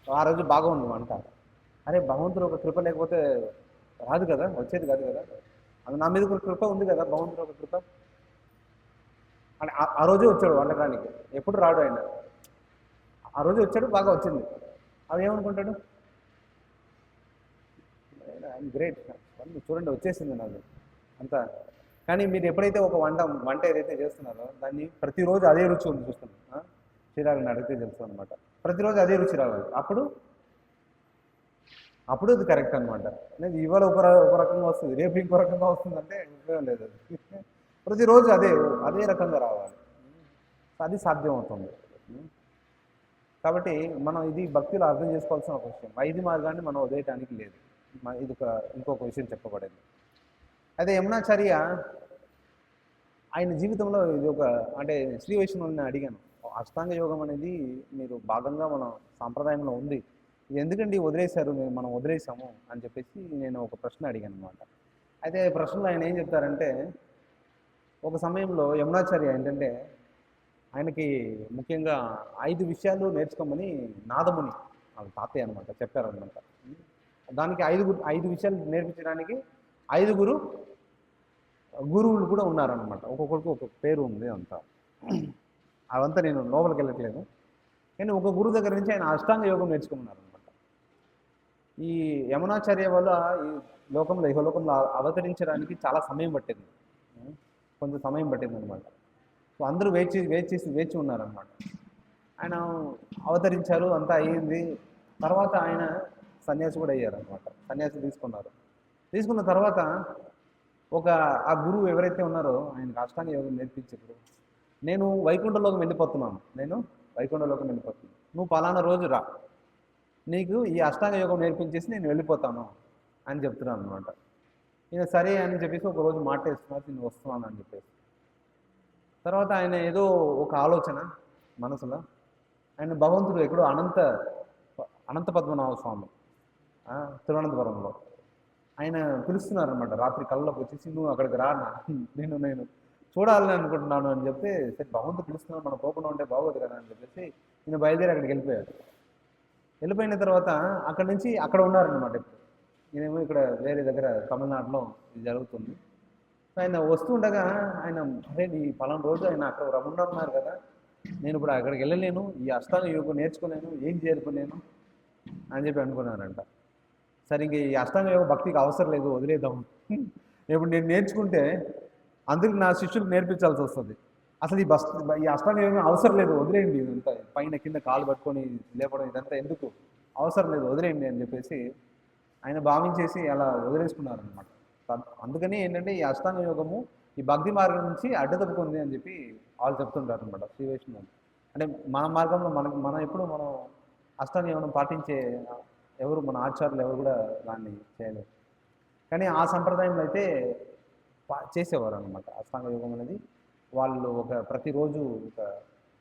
ఆ రోజు బాగా ఉంది వంట, అరే భగవంతుడు ఒక కృప లేకపోతే రాదు కదా, వచ్చేది కాదు కదా, అది నా మీద ఒక కృప ఉంది కదా, భగవంతుడు ఒక కృప అంటే ఆ రోజే వచ్చాడు వండడానికి, ఎప్పుడు రాడు ఆయన, ఆ రోజు వచ్చాడు బాగా వచ్చింది, అది ఏమనుకుంటాడు, గ్రేట్ చూడండి వచ్చేసింది నాకు అంతా. కానీ మీరు ఎప్పుడైతే ఒక వంట ఏదైతే చేస్తున్నారో దాన్ని ప్రతిరోజు అదే రుచి ఉంది చూస్తున్నాం, శ్రీరాగని అడిగితే తెలుసు అనమాట, ప్రతిరోజు అదే రుచి రావాలి, అప్పుడు అది కరెక్ట్ అనమాట. అనేది ఇవాళ ఒక రకంగా వస్తుంది, రేపు ఇంకో రకంగా వస్తుంది అంటే ఉపయోగం లేదు, అది ప్రతిరోజు అదే రకంగా రావాలి, అది సాధ్యం అవుతుంది. కాబట్టి మనం ఇది భక్తిలో అర్థం చేసుకోవాల్సిన ఒక విషయం, వైద్య మార్గాన్ని మనం వదిలేయడానికి లేదు, ఇది ఇంకొక విషయం చెప్పబడింది. అయితే యమునాచార్య ఆయన జీవితంలో ఇది అంటే శ్రీ వైష్ణవుని అడిగాను, అష్టాంగ యోగం అనేది మీరు భాగంగా మన సాంప్రదాయంలో ఉంది, ఇది ఎందుకండి వదిలేశారు, మనం వదిలేసాము అని చెప్పేసి నేను ఒక ప్రశ్న అడిగాను అనమాట. అయితే ప్రశ్నలో ఆయన ఏం చెప్తారంటే, ఒక సమయంలో యమునాచార్య ఏంటంటే ఆయనకి ముఖ్యంగా 5 విషయాలు నేర్చుకోమని నాదముని వాళ్ళ తాతయ్య అనమాట చెప్పారనమాట. దానికి 5 విషయాలు నేర్పించడానికి 5 గురువులు కూడా ఉన్నారనమాట, ఒక్కొక్కరికి ఒక్కొక్క పేరు ఉంది అంతా, అవంతా నేను లోపలికి వెళ్ళట్లేదు. కానీ ఒక గురువు దగ్గర నుంచి ఆయన అష్టాంగ యోగం నేర్చుకున్నారనమాట. ఈ యమునాచార్య వల్ల ఈ ఇహలోకంలో అవతరించడానికి చాలా సమయం పట్టింది, కొంచెం సమయం పట్టింది అనమాట. సో అందరూ వేచి ఉన్నారనమాట. ఆయన అవతరించారు, అంతా అయ్యింది, తర్వాత ఆయన సన్యాసి కూడా అయ్యారనమాట, సన్యాసి తీసుకున్న తర్వాత ఆ గురువు ఎవరైతే ఉన్నారో ఆయనకు అష్టాంగ యోగం నేర్పించారు, నేను వైకుంఠలోకి వెళ్ళిపోతున్నాను, నువ్వు పలానా రోజు రా, నీకు ఈ అష్టాంగ యోగం నేర్పించేసి నేను వెళ్ళిపోతాను అని చెప్తున్నాను అనమాట. ఈయన సరే అని చెప్పేసి ఒక రోజు మాట వేస్తున్నారు, నేను వస్తున్నాను అని చెప్పేసి. తర్వాత ఆయన ఏదో ఒక ఆలోచన మనసులో, ఆయన భగవంతుడు ఎక్కడో అనంత పద్మనాభ స్వామి తిరువనంతపురంలో ఆయన పిలుస్తున్నారనమాట, రాత్రి కళ్ళలోకి వచ్చేసి నువ్వు అక్కడికి రా, నేను చూడాలని అనుకుంటున్నాను అని చెప్తే, సరే భగవంతుడు పిలుస్తున్నాను మనం పోకుండా ఉంటే బాగోదు కదా అని చెప్పేసి నేను బయలుదేరి అక్కడికి వెళ్ళిపోయిన తర్వాత అక్కడ నుంచి అక్కడ ఉన్నారనమాట. నేనేమో ఇక్కడ వేరే దగ్గర తమిళనాడులో ఇది జరుగుతుంది. ఆయన వస్తుండగా ఆయన అరే నీ పలానా రోజు ఆయన అక్కడ రమ్మన్నారు కదా, నేను ఇప్పుడు అక్కడికి వెళ్ళలేను, ఈ అష్టాంగ యోగం నేర్చుకోలేను, ఏం చేరుకోలేను అని చెప్పి అనుకున్నారంట. సరే ఇంక ఈ అష్టాంగ యోగ భక్తికి అవసరం లేదు, వదిలేద్దాం, ఇప్పుడు నేను నేర్చుకుంటే అందరికి నా శిష్యులకు నేర్పించాల్సి వస్తుంది, అసలు ఈ అష్టాంగ యోగం అవసరం లేదు, వదిలేయండి, ఇదంతా పైన కింద కాలు పట్టుకొని లేపడం ఇదంతా ఎందుకు అవసరం లేదు, వదిలేయండి అని చెప్పేసి ఆయన భావించేసి అలా వదిలేసుకున్నారనమాట. అందుకని ఏంటంటే ఈ అష్టాంగ యోగము ఈ భక్తి మార్గం నుంచి అడ్డతప్పుకుంది అని చెప్పి వాళ్ళు చెప్తుంటారు అనమాట శ్రీ వైష్ణవులు. అంటే మన మార్గంలో మనం ఎప్పుడు అష్టాంగ యోగం పాటించే ఎవరు మన ఆచార్యులు ఎవరు కూడా దాన్ని చేయలేరు. కానీ ఆ సంప్రదాయంలో అయితే చేసేవారు అనమాట అష్టాంగ యోగం అనేది, వాళ్ళు ప్రతిరోజు ఒక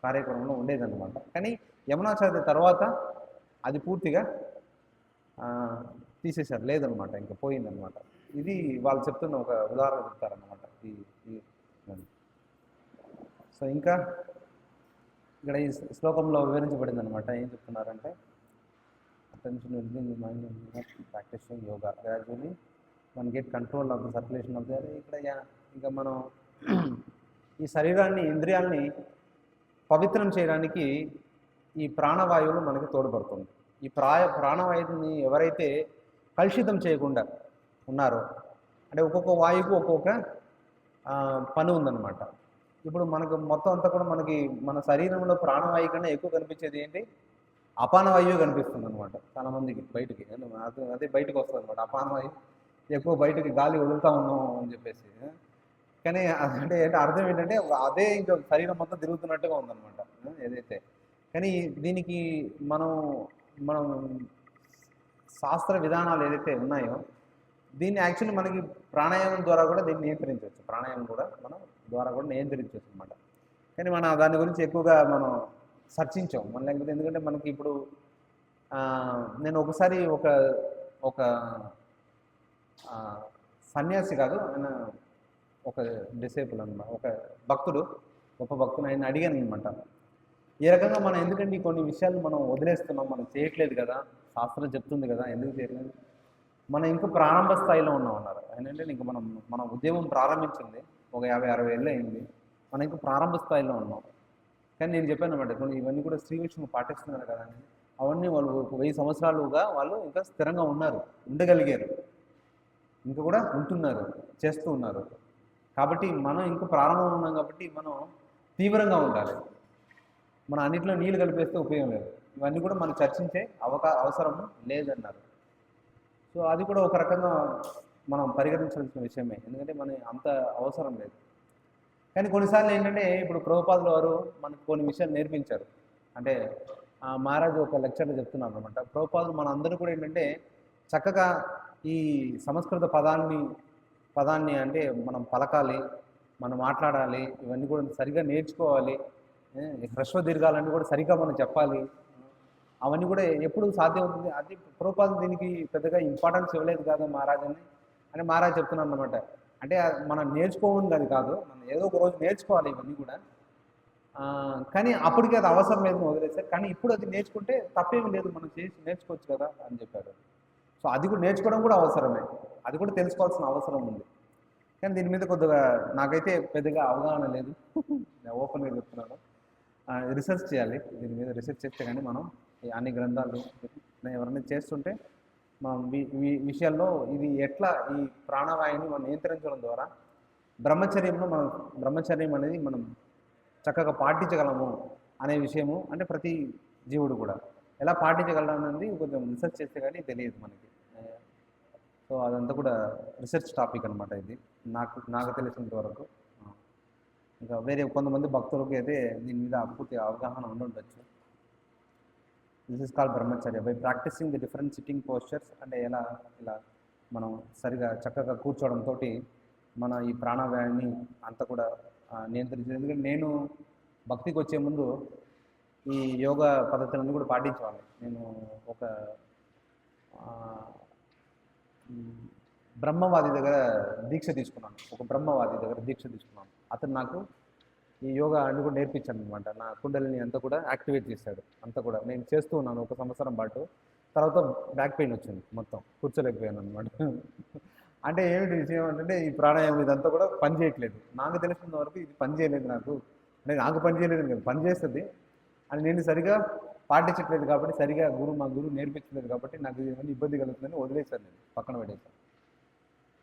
కార్యక్రమంలో ఉండేదన్నమాట. కానీ యమునాచార్య తర్వాత అది పూర్తిగా తీసేశారు, లేదనమాట, ఇంకా పోయిందనమాట. ఇది వాళ్ళు చెప్తున్న ఒక ఉదాహరణ చెప్తారన్నమాట. ఈ ఈ సో ఇంకా ఇక్కడ ఈ శ్లోకంలో వివరించబడింది అనమాట. ఏం చెప్తున్నారంటే attention will be mind practising yoga gradually one get control of the circulation of the ఇక్కడ ఇంకా మనం ఈ శరీరాన్ని ఇంద్రియాలని పవిత్రం చేయడానికి ఈ ప్రాణవాయువులు మనకి తోడ్పడుతుంది. ఈ ప్రాణవాయువుని ఎవరైతే కలుషితం చేయకుండా ఉన్నారో, అంటే ఒక్కొక్క వాయువుకు ఒక్కొక్క పని ఉందన్నమాట. ఇప్పుడు మనకు మొత్తం అంతా కూడా మనకి మన శరీరంలో ప్రాణవాయువు కన్నా ఎక్కువ కనిపించేది ఏంటి? అపానవాయువు కనిపిస్తుంది అనమాట చాలామందికి బయటికి. అదే బయటకు వస్తుంది అనమాట. అపానవాయువు ఎక్కువ బయటకి గాలి వదులుతూ ఉన్నాం అని చెప్పేసి. కానీ అంటే అర్థం ఏంటంటే అదే ఇంకా శరీరం మొత్తం తిరుగుతున్నట్టుగా ఉందన్నమాట ఏదైతే. కానీ దీనికి మనం శాస్త్ర విధానాలు ఏదైతే ఉన్నాయో దీన్ని యాక్చువల్లీ మనకి ప్రాణాయామం ద్వారా కూడా దీన్ని నియంత్రించవచ్చు. ప్రాణాయామం కూడా మనం ద్వారా కూడా నియంత్రించవచ్చు అనమాట. కానీ మనం దాని గురించి ఎక్కువగా మనం చర్చించాం. మన లేకపోతే ఎందుకంటే మనకి ఇప్పుడు నేను ఒకసారి ఒక సన్యాసి కాదు, ఆయన ఒక డిసేబుల్ అనమాట, ఒక భక్తుడు, గొప్ప భక్తుడు. ఆయన అడిగాను అనమాట, ఈ రకంగా మనం ఎందుకంటే కొన్ని విషయాలు మనం వదిలేస్తున్నాం, మనం చేయట్లేదు కదా, శాస్త్రం చెప్తుంది కదా, ఎందుకు చేయలేదు, మనం ఇంకా ప్రారంభ స్థాయిలో ఉన్నాం అన్నారు. ఏంటంటే ఇంకా మన ఉద్యమం ప్రారంభించింది ఒక 50-60 ఏళ్ళు అయింది, మనం ఇంకా ప్రారంభ స్థాయిలో ఉన్నాం. కానీ నేను చెప్పాను అనమాట, కొన్ని ఇవన్నీ కూడా శ్రీ విష్ణువు పాటిస్తున్నారు కదా అని. అవన్నీ వాళ్ళు 1000 సంవత్సరాలుగా వాళ్ళు ఇంకా స్థిరంగా ఉన్నారు, ఉండగలిగారు, ఇంకా కూడా ఉంటున్నారు, చేస్తూ ఉన్నారు. కాబట్టి మనం ఇంకా ప్రారంభం ఉన్నాం కాబట్టి మనం తీవ్రంగా ఉండాలి. మనం అన్నింటిలో నీళ్ళు కలిపేస్తే ఉపయోగం లేదు. ఇవన్నీ కూడా మనం చర్చించే అవసరం లేదన్నారు. సో అది కూడా ఒక రకంగా మనం పరిగణించాల్సిన విషయమే, ఎందుకంటే మన అంత అవసరం లేదు. కానీ కొన్నిసార్లు ఏంటంటే ఇప్పుడు ప్రభుపాదుల వారు మనకు కొన్ని విషయాలు నేర్పించారు. అంటే మహారాజు ఒక లెక్చర్లో చెప్తున్నారు అనమాట. ప్రభుపాదులు మన అందరూ కూడా ఏంటంటే చక్కగా ఈ సంస్కృత పదాన్ని అంటే మనం పలకాలి, మనం మాట్లాడాలి, ఇవన్నీ కూడా సరిగ్గా నేర్చుకోవాలి, హ్రస్వ దీర్ఘాలన్నీ కూడా సరిగ్గా మనం చెప్పాలి. అవన్నీ కూడా ఎప్పుడు సాధ్యమవుతుంది. అది ప్రభుపాదులు దీనికి పెద్దగా ఇంపార్టెన్స్ ఇవ్వలేదు కాదు మహారాజ్ అని మహారాజ్ చెప్తున్నాను అనమాట. అంటే మనం నేర్చుకోవాలి అది కాదు, మనం ఏదో ఒక రోజు నేర్చుకోవాలి ఇవన్నీ కూడా. కానీ అప్పటికి అది అవసరం లేదు వదిలేసారు. కానీ ఇప్పుడు అది నేర్చుకుంటే తప్పేమీ లేదు, మనం నేర్చుకోవచ్చు కదా అని చెప్పారు. సో అది కూడా నేర్చుకోవడం కూడా అవసరమే, అది కూడా తెలుసుకోవాల్సిన అవసరం ఉంది. కానీ దీని మీద కొద్దిగా నాకైతే పెద్దగా అవగాహన లేదు, నేను ఓపెన్గా చెప్తున్నాను. రీసెర్చ్ చేయాలి, దీని మీద రీసెర్చ్ చేస్తే కానీ మనం అన్ని గ్రంథాలు ఎవరైనా చేస్తుంటే మనం ఈ విషయాల్లో ఇది ఎట్లా ఈ ప్రాణవాయువుని మనం నియంత్రించడం ద్వారా బ్రహ్మచర్యం అనేది మనం చక్కగా పాటించగలము అనే విషయము, అంటే ప్రతి జీవుడు కూడా ఎలా పాటించగలం అనేది కొంచెం రీసెర్చ్ చేస్తే కానీ తెలియదు మనకి. సో అదంతా కూడా రీసెర్చ్ టాపిక్ అనమాట ఇది, నాకు తెలిసినంత వరకు. ఇంకా వేరే కొంతమంది భక్తులకి అయితే దీని మీద పూర్తి అవగాహన ఉండొచ్చు. This is called brahmacharya by practising the different sitting postures. అంటే ఇలా మనం సరిగా చక్కగా కూర్చోవడంతో మన ఈ ప్రాణవాయువుని అంతా కూడా నియంత్రించింది. ఎందుకంటే నేను భక్తికి వచ్చే ముందు ఈ యోగా పద్ధతులన్నీ కూడా పాటించేవాడిని. నేను ఒక బ్రహ్మవాది దగ్గర దీక్ష తీసుకున్నాను, అతను నాకు ఈ యోగా అన్ని కూడా నేర్పించాను అనమాట. నా కుండలిని అంతా కూడా యాక్టివేట్ చేశాడు. అంతా కూడా నేను చేస్తూ ఉన్నాను 1 సంవత్సరం పాటు. తర్వాత బ్యాక్ పెయిన్ వచ్చింది, మొత్తం కూర్చోలేకపోయాను అనమాట. అంటే ఏమిటి విషయం అంటే ఈ ప్రాణాయామం ఇదంతా కూడా పని చేయట్లేదు. నాకు తెలిసిన వరకు ఇది పని చేయలేదు, నాకు పని చేయలేదు కదా, పని చేస్తుంది అని నేను సరిగా పాటించట్లేదు కాబట్టి, సరిగా మా గురువు నేర్పించలేదు కాబట్టి నాకు ఇవన్నీ ఇబ్బంది కలుగుతుందని వదిలేశాను, నేను పక్కన పెట్టేశాను.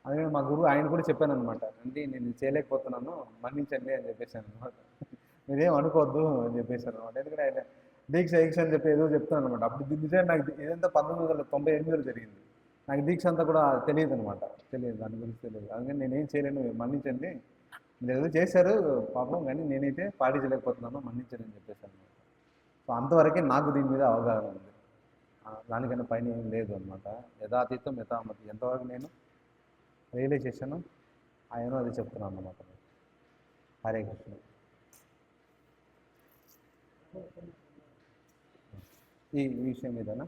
అదే మా గురువు ఆయన కూడా చెప్పాను అనమాట, అంటే నేను చేయలేకపోతున్నాను, మన్నించండి అని చెప్పేశాను అనమాట. మీరేం అనుకోవద్దు అని చెప్పేశాను అనమాట. ఎందుకంటే ఆయన దీక్ష అని చెప్పి ఏదో చెప్తాను అనమాట. అప్పుడు నిజంగా నాకు ఇదంతా 1998లో జరిగింది. నాకు దీక్ష అంతా కూడా తెలియదు అనమాట, దాని గురించి తెలియదు. అందుకని నేనేం చేయలేను, మన్నించండి, మీరు ఏదో చేశారు పాపం, కానీ నేనైతే పాటించలేకపోతున్నాను, మన్నించండి అని చెప్పేశాను అనమాట. సో అంతవరకే నాకు దీని మీద అవగాహన ఉంది, దానికన్నా పైన ఏం లేదు అనమాట. యథాతీతం యథామతి, ఎంతవరకు నేను రియలైజ్ చేశాను ఆయన అది చెప్తున్నాను అన్నమాట. హరే కృష్ణ. ఈ విషయం మీదనా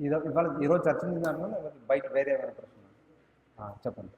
ఇవాళ ఈరోజు చర్చించిన దాంట్లో లేకపోతే బయట వేరే ఏమైనా ప్రశ్న చెప్పండి.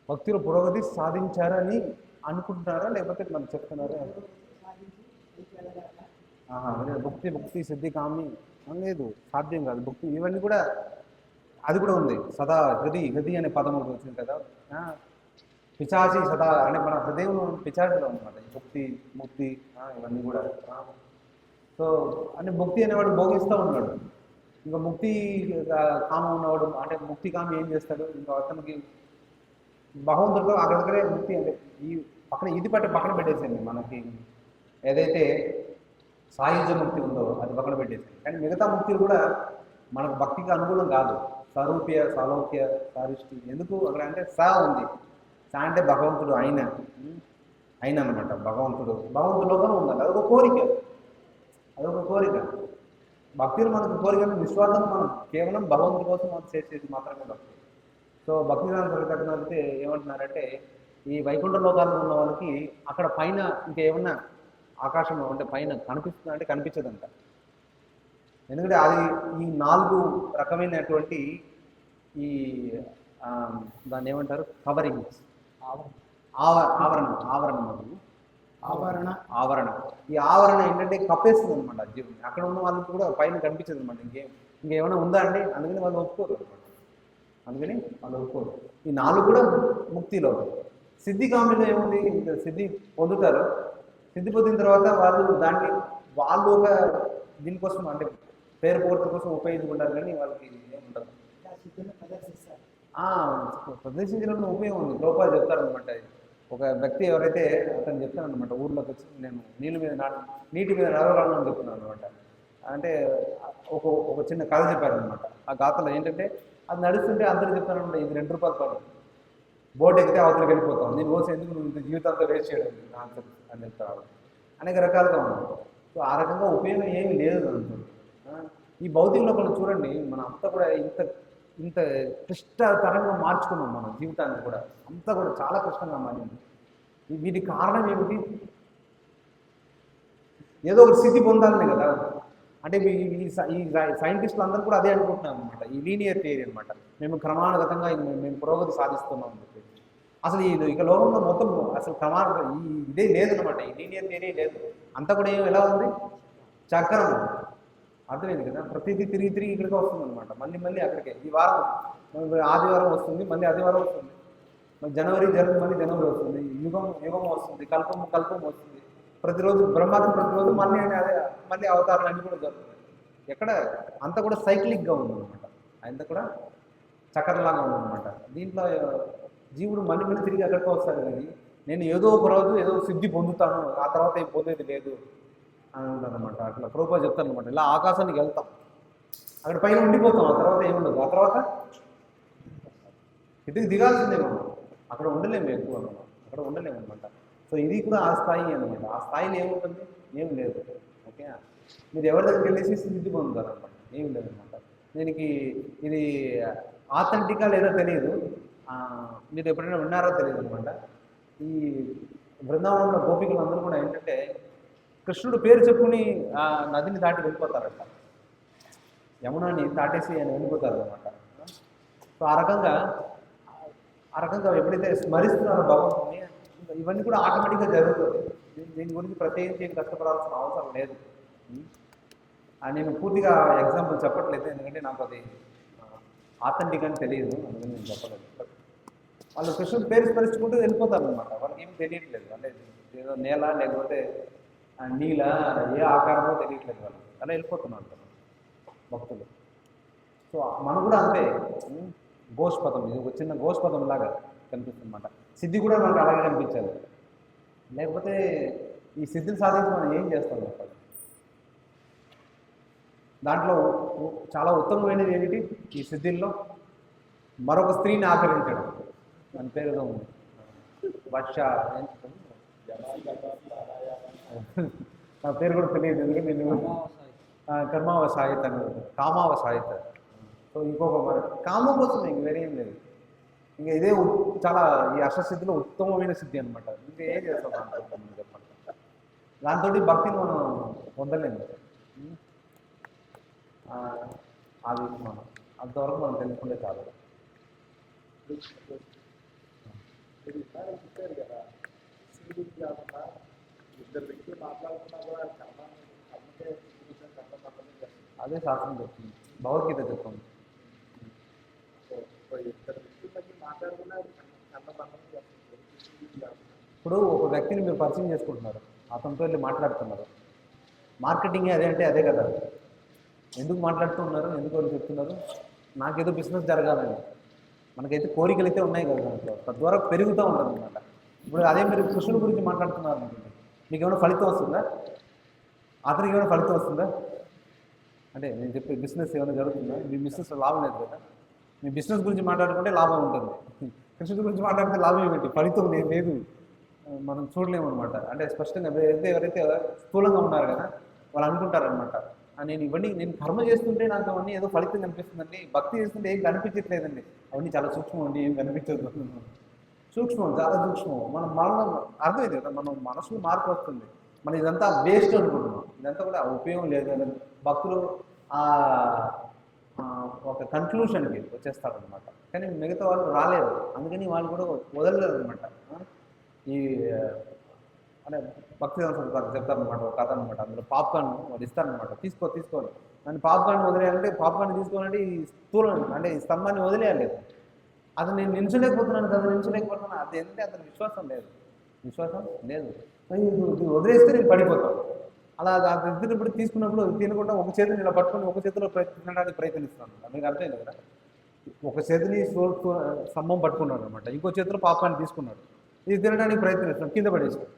భక్తులు పురోగతి సాధించారని అనుకుంటున్నారా లేకపోతే మనం చెప్తున్నారా? భక్తి సిద్ధి కామి లేదు, సాధ్యం కాదు. భక్తి ఇవన్నీ కూడా అది కూడా ఉంది. సదా హృది అనే పదం ఒకటి వచ్చింది కదా, పిచాచి సదా అంటే మన హృదయంలో పిచాచిలో ఉన్నమాట ఈ భక్తి ముక్తి ఇవన్నీ కూడా. సో అంటే ముక్తి అనేవాడు భోగిస్తూ ఉన్నాడు, ఇంకా ముక్తి కామం ఉన్నవాడు అంటే ముక్తి కామి ఏం చేస్తాడు, ఇంకా అతనికి భగవంతుడితో అక్కడ దగ్గరే ముక్తి అంటే ఈ పక్కన ఇది పక్కన పెట్టేసేయండి. మనకి ఏదైతే సాయుధ్య ముక్తి ఉందో అది పక్కన పెట్టేసేయండి. కానీ మిగతా ముక్తులు కూడా మనకు భక్తికి అనుకూలం కాదు. స్వరూప్య సాలోక్య సారిష్టి ఎందుకు అక్కడ అంటే సా ఉంది. సా అంటే భగవంతుడు అయిన అనమాట. భగవంతుడిలోనే ఉండాలి. అదొక కోరిక. భక్తులు మనకు కోరిక నిస్వార్థం, మనం కేవలం భగవంతుడి కోసం మనం చేసేది మాత్రమే భక్తి. సో భక్తివేదాంత ప్రకటన అయితే ఏమంటున్నారంటే ఈ వైకుంఠ లోకాల్లో ఉన్న వాళ్ళకి అక్కడ పైన ఇంకేమన్నా ఆకాశం అంటే పైన కనిపిస్తుందా అంటే కనిపించదంట. ఎందుకంటే అది ఈ 4 రకమైనటువంటి ఈ దాన్ని ఏమంటారు కవరింగ్స్, ఆవరణ. ఈ ఆవరణ ఏంటంటే కప్పేస్తుంది అనమాట జీవుని. అక్కడ ఉన్న వాళ్ళకి కూడా పైన కనిపించదు అనమాట. ఇంకేమైనా ఉందా అండి? అందుకని వాళ్ళు ఒప్పుకోరు అనమాట. ఈ 4 కూడా ముక్తిలో. సిద్ధి కామిలో ఏముంది, సిద్ధి పొందుతారు. సిద్ధి పొందిన తర్వాత వాళ్ళు ఒక దీనికోసం అంటే పేరు పోర్త కోసం ఉపయోగించుకుంటారు, కానీ వాళ్ళకి ఏముండదు. ప్రదర్శించడంలో ఉపయోగం ఉంది. లోపాలు చెప్తారనమాట. ఒక వ్యక్తి ఎవరైతే అతను చెప్తానమాట, ఊర్లోకి వచ్చి నేను నీటి మీద నడవగలను చెప్తున్నాను అనమాట. అంటే ఒక చిన్న కథ చెప్పారనమాట. ఆ గాథలో ఏంటంటే అది నడుస్తుంటే అందరూ చెప్తానమాట, ఇది 2 రూపాయల పని, బోట్ ఎక్కితే అవతలకి వెళ్ళిపోతాం, నేను కోసం ఎందుకు నువ్వు ఇంత జీవితాంతో వేస్ట్ చేయడం ఆన్సర్ అని చెప్తాను. అనేక రకాలుగా ఉంది. సో ఆ రకంగా ఉపయోగం ఏమి లేదు అనుకుంటుంది. ఈ భౌతిక లోపల చూడండి, మనం అంతా కూడా ఇంత క్లిష్టతరంగా మార్చుకున్నాం మన జీవితాన్ని కూడా. అంతా కూడా చాలా కష్టంగా మారింది. వీటికి కారణం ఏమిటి? ఏదో ఒక స్థితి పొందాలని కదా. అంటే ఈ సైంటిస్టులు అందరూ కూడా అదే అనుకుంటున్నాం అనమాట. ఈ లీనియర్ థియరీ అనమాట. మేము క్రమానుగతంగా మేము పురోగతి సాధిస్తున్నాం అని చెప్పి. అసలు ఇక లోకంలో మొత్తం అసలు ఇదే లేదనమాట. ఈ లీనియర్ థియరీ లేదు. అంతా కూడా ఎలా ఉంది? చక్రం. అర్థమైంది కదా. ప్రతిదీ తిరిగి ఇక్కడికి వస్తుంది అనమాట. మళ్ళీ అక్కడికే. ఈ వారం ఆదివారం వస్తుంది, మళ్ళీ ఆదివారం వస్తుంది, జనవరి మళ్ళీ జనవరి వస్తుంది, యుగం వస్తుంది, కల్పం వస్తుంది. ప్రతిరోజు బ్రహ్మాత్మ ప్రతిరోజు మళ్ళీ అవతారాలు అన్నీ కూడా జరుగుతాయి. ఎక్కడ అంతా కూడా సైక్లిక్గా ఉందన్నమాట. అంతా కూడా చక్రంలాగా ఉందన్నమాట. దీంట్లో జీవుడు మళ్ళీ తిరిగి అక్కడికి వస్తాడు. కానీ నేను ఏదో ఒక రోజు ఏదో సిద్ధి పొందుతాను, ఆ తర్వాత ఏం పొందేది లేదు అని ఉంటానమాట. అట్లా ప్రభుపాద చెప్తాను అనమాట. ఇలా ఆకాశానికి వెళ్తాం, అక్కడ పైన ఉండిపోతాం, ఆ తర్వాత ఏముండదు. ఆ తర్వాత ఇటుకి దిగాల్సిందే మనం. అక్కడ ఉండలేము ఎక్కువ అనమాట. అక్కడ ఉండలేము అనమాట. సో ఇది కూడా ఆ స్థాయి అనమాట. ఆ స్థాయిలో ఏముంటుంది? ఏం లేదు. ఓకే, మీరు ఎవరి దగ్గరికి వెళ్ళేసి సిద్ధి పొందుతారు అనమాట. ఏం లేదనమాట. దీనికి ఇది ఆథెంటికా లేదా తెలియదు. మీరు ఎప్పుడైనా విన్నారో తెలియదు అనమాట. ఈ బృందావనంలో గోపికలు అందరూ కూడా ఏంటంటే కృష్ణుడు పేరు చెప్పుకుని ఆ నదిని దాటి వెళ్ళిపోతారట. యమునాని దాటేసి ఆయన వెళ్ళిపోతారు అనమాట. సో ఆ రకంగా ఎప్పుడైతే స్మరిస్తున్నారో భగవంతుని, ఇవన్నీ కూడా ఆటోమేటిక్గా జరుగుతుంది. దీని గురించి ప్రత్యేకించి కష్టపడాల్సిన అవసరం లేదు. నేను పూర్తిగా ఎగ్జాంపుల్ చెప్పట్లేదు, ఎందుకంటే నాకు అది ఆథెంటిక్ అని తెలియదు, అందుకని నేను చెప్పలేదు. వాళ్ళు కృష్ణుడు పేరు స్మరించుకుంటూ వెళ్ళిపోతారు అనమాట. వాళ్ళకి ఏం తెలియట్లేదు. అంటే ఏదో నేల లేకపోతే నీల ఏ ఆకారమో తెలియట్లేదు వాళ్ళు. అలా వెళ్ళిపోతున్నారు భక్తులు. సో మనం కూడా అంతే. గోష్పదం, ఇది ఒక చిన్న గోష్పదం లాగా కనిపిస్తుంది అన్నమాట. సిద్ధి కూడా మనకు అలాగే కనిపించాలి. లేకపోతే ఈ సిద్ధిని సాధించి మనం ఏం చేస్తాం చెప్పాలి? దాంట్లో చాలా ఉత్తమమైనది ఏమిటి ఈ సిద్ధిల్లో? మరొక స్త్రీని ఆకరించడం. దాని పేరు ఏదో ఉంది, వర్ష, నా పేరు కూడా తెలియదు ఎందుకంటే నేను కర్మావసాయిత అనేది, కామావసాయిత. సో ఇంకొక కామం కోసం ఇంక వేరేం లేదు. ఇంకా ఇదే చాలా ఈ అష్టసిద్ధిలో ఉత్తమమైన సిద్ధి అనమాట. ఇంకా ఏం చేస్తాం దాంతో మనం చెప్పండి. దాంతో భక్తిని మనం పొందలేము. అది మనం అంతవరకు మనం తెలుసుకుంటే చాలు. అదే శాస్త్రం చెప్తుంది, భగవద్గీత చెప్తుంది. ఇప్పుడు ఒక వ్యక్తిని మీరు పరిచయం చేసుకుంటున్నారు, అతనితో వెళ్ళి మాట్లాడుతున్నారు. మార్కెటింగ్ అదే అంటే అదే కదా. ఎందుకు మాట్లాడుతున్నారు, ఎందుకు వాళ్ళు చెప్తున్నారు? నాకేదో బిజినెస్ జరగాలని. మనకైతే కోరికలు అయితే ఉన్నాయి కదా దాంట్లో, తద్వారా పెరుగుతూ ఉంటుంది అనమాట. ఇప్పుడు అదే మీరు కృష్ణుడి గురించి మాట్లాడుతున్నారు అనుకుంటే మీకు ఏమైనా ఫలితం వస్తుందా? అతనికి ఏమైనా ఫలితం వస్తుందా? అంటే నేను చెప్పే బిజినెస్ ఏమైనా జరుగుతుందా? మీ బిజినెస్లో లాభం లేదు కదా. మీ బిజినెస్ గురించి మాట్లాడుకుంటే లాభం ఉంటుంది, కృష్ణుడి గురించి మాట్లాడితే లాభం ఏమిటి? ఫలితం లేదు, మనం చూడలేము అనమాట. అంటే స్పష్టంగా ఎవరైతే స్థూలంగా ఉన్నారు కదా వాళ్ళు అనుకుంటారనమాట, నేను కర్మ చేస్తుంటే నాకు అవన్నీ ఏదో ఫలితం కనిపిస్తుందండి, భక్తి చేస్తుంటే ఏం కనిపించట్లేదండి, అవన్నీ చాలా సూక్ష్మం అండి, ఏం కనిపించదు. సూక్ష్మం, చాలా సూక్ష్మం. మనం అర్థమైంది కదా, మనం మనసులో మార్పు వస్తుంది. మనం ఇదంతా వేస్ట్ అనుకుంటున్నాం, ఇదంతా కూడా ఉపయోగం లేదు అని భక్తులు ఒక కన్క్లూషన్కి వచ్చేస్తారనమాట. కానీ మిగతా వాళ్ళు రాలేరు, అందుకని వాళ్ళు కూడా వదలలేరు అనమాట. ఈ అంటే భక్తి చెప్తారనమాట ఒక కథ అనమాట. అందులో పాప్కార్న్ వాళ్ళు ఇస్తారనమాట, తీసుకోవాలి అని. పాప్కార్న్ వదిలేయాలంటే, పాప్కార్న్ తీసుకోవాలంటే ఈ స్థూలం అంటే ఈ స్తంభాన్ని వదిలేయాలి. అది నేను నిల్చలేకపోతున్నాను కదా, నిల్చలేకపోతున్నాను. అది ఏంటంటే అతని విశ్వాసం లేదు. వదిలేస్తే నేను పడిపోతాను. అలా ఇద్దరు ఇప్పుడు తీసుకున్నప్పుడు తినకుండా ఒక చేతిని ఇలా పట్టుకొని ఒక చేతిలో తినడానికి ప్రయత్నిస్తున్నాను. మీకు అర్థమైంది కదా. ఒక చేతిని స్తంభం పట్టుకున్నాడు అనమాట, ఇంకో చేతిలో పాప్కార్న్ తీసుకున్నాడు, ఇది తినడానికి ప్రయత్నిస్తున్నాడు, కింద పడేసాడు.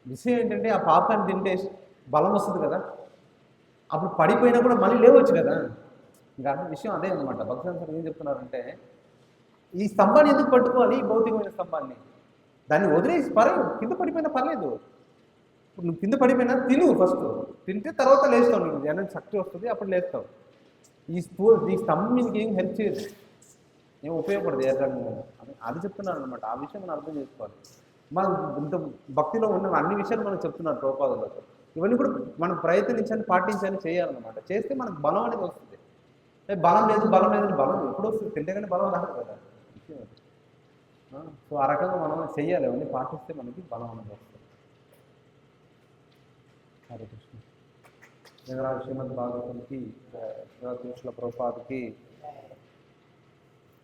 విషయం ఏంటంటే ఆ పాప్కార్న్ తింటే బలం వస్తుంది కదా, అప్పుడు పడిపోయినా కూడా మళ్ళీ లేవచ్చు కదా. ఇంకా విషయం అదే అనమాట. భక్తులందరూ ఏం చెప్తున్నారంటే, ఈ స్తంభాన్ని ఎందుకు పట్టుకోవాలి, ఈ భౌతికమైన స్తంభాన్ని? దాన్ని వదిలేసి కింద పడిపోయినా పర్లేదు. ఇప్పుడు నువ్వు కింద పడిపోయినా తిను, ఫస్ట్ తింటే తర్వాత లేస్తావు, నీకు ఎనర్జీ శక్తి వస్తుంది, అప్పుడు లేస్తావు. ఈ స్తంభం మీకు ఏం హెల్ప్ చేయదు, ఏం ఉపయోగపడదు ఏ రకంగా. అది చెప్తున్నాను అనమాట. ఆ విషయం మనం అర్థం చేసుకోవాలి. మనం ఇంత భక్తిలో ఉన్న అన్ని విషయాలు మనం చెప్తున్నారు ప్రభుపాదులకు. ఇవన్నీ కూడా మనం ప్రయత్నించాలి, పాటించాలి, చేయాలన్నమాట. చేస్తే మనకు బలం అనేది వస్తుంది. బలం లేదు బలం ఎప్పుడు వస్తుంది? తింటే కానీ బలం రాదు కదా. సో ఆ రకంగా మనం చెయ్యాలి, అవన్నీ పాటిస్తే మనకి బలం అనేది వస్తుంది. హరే కృష్ణ. శ్రీమద్ భాగవతంకి, ప్రభుపాదకి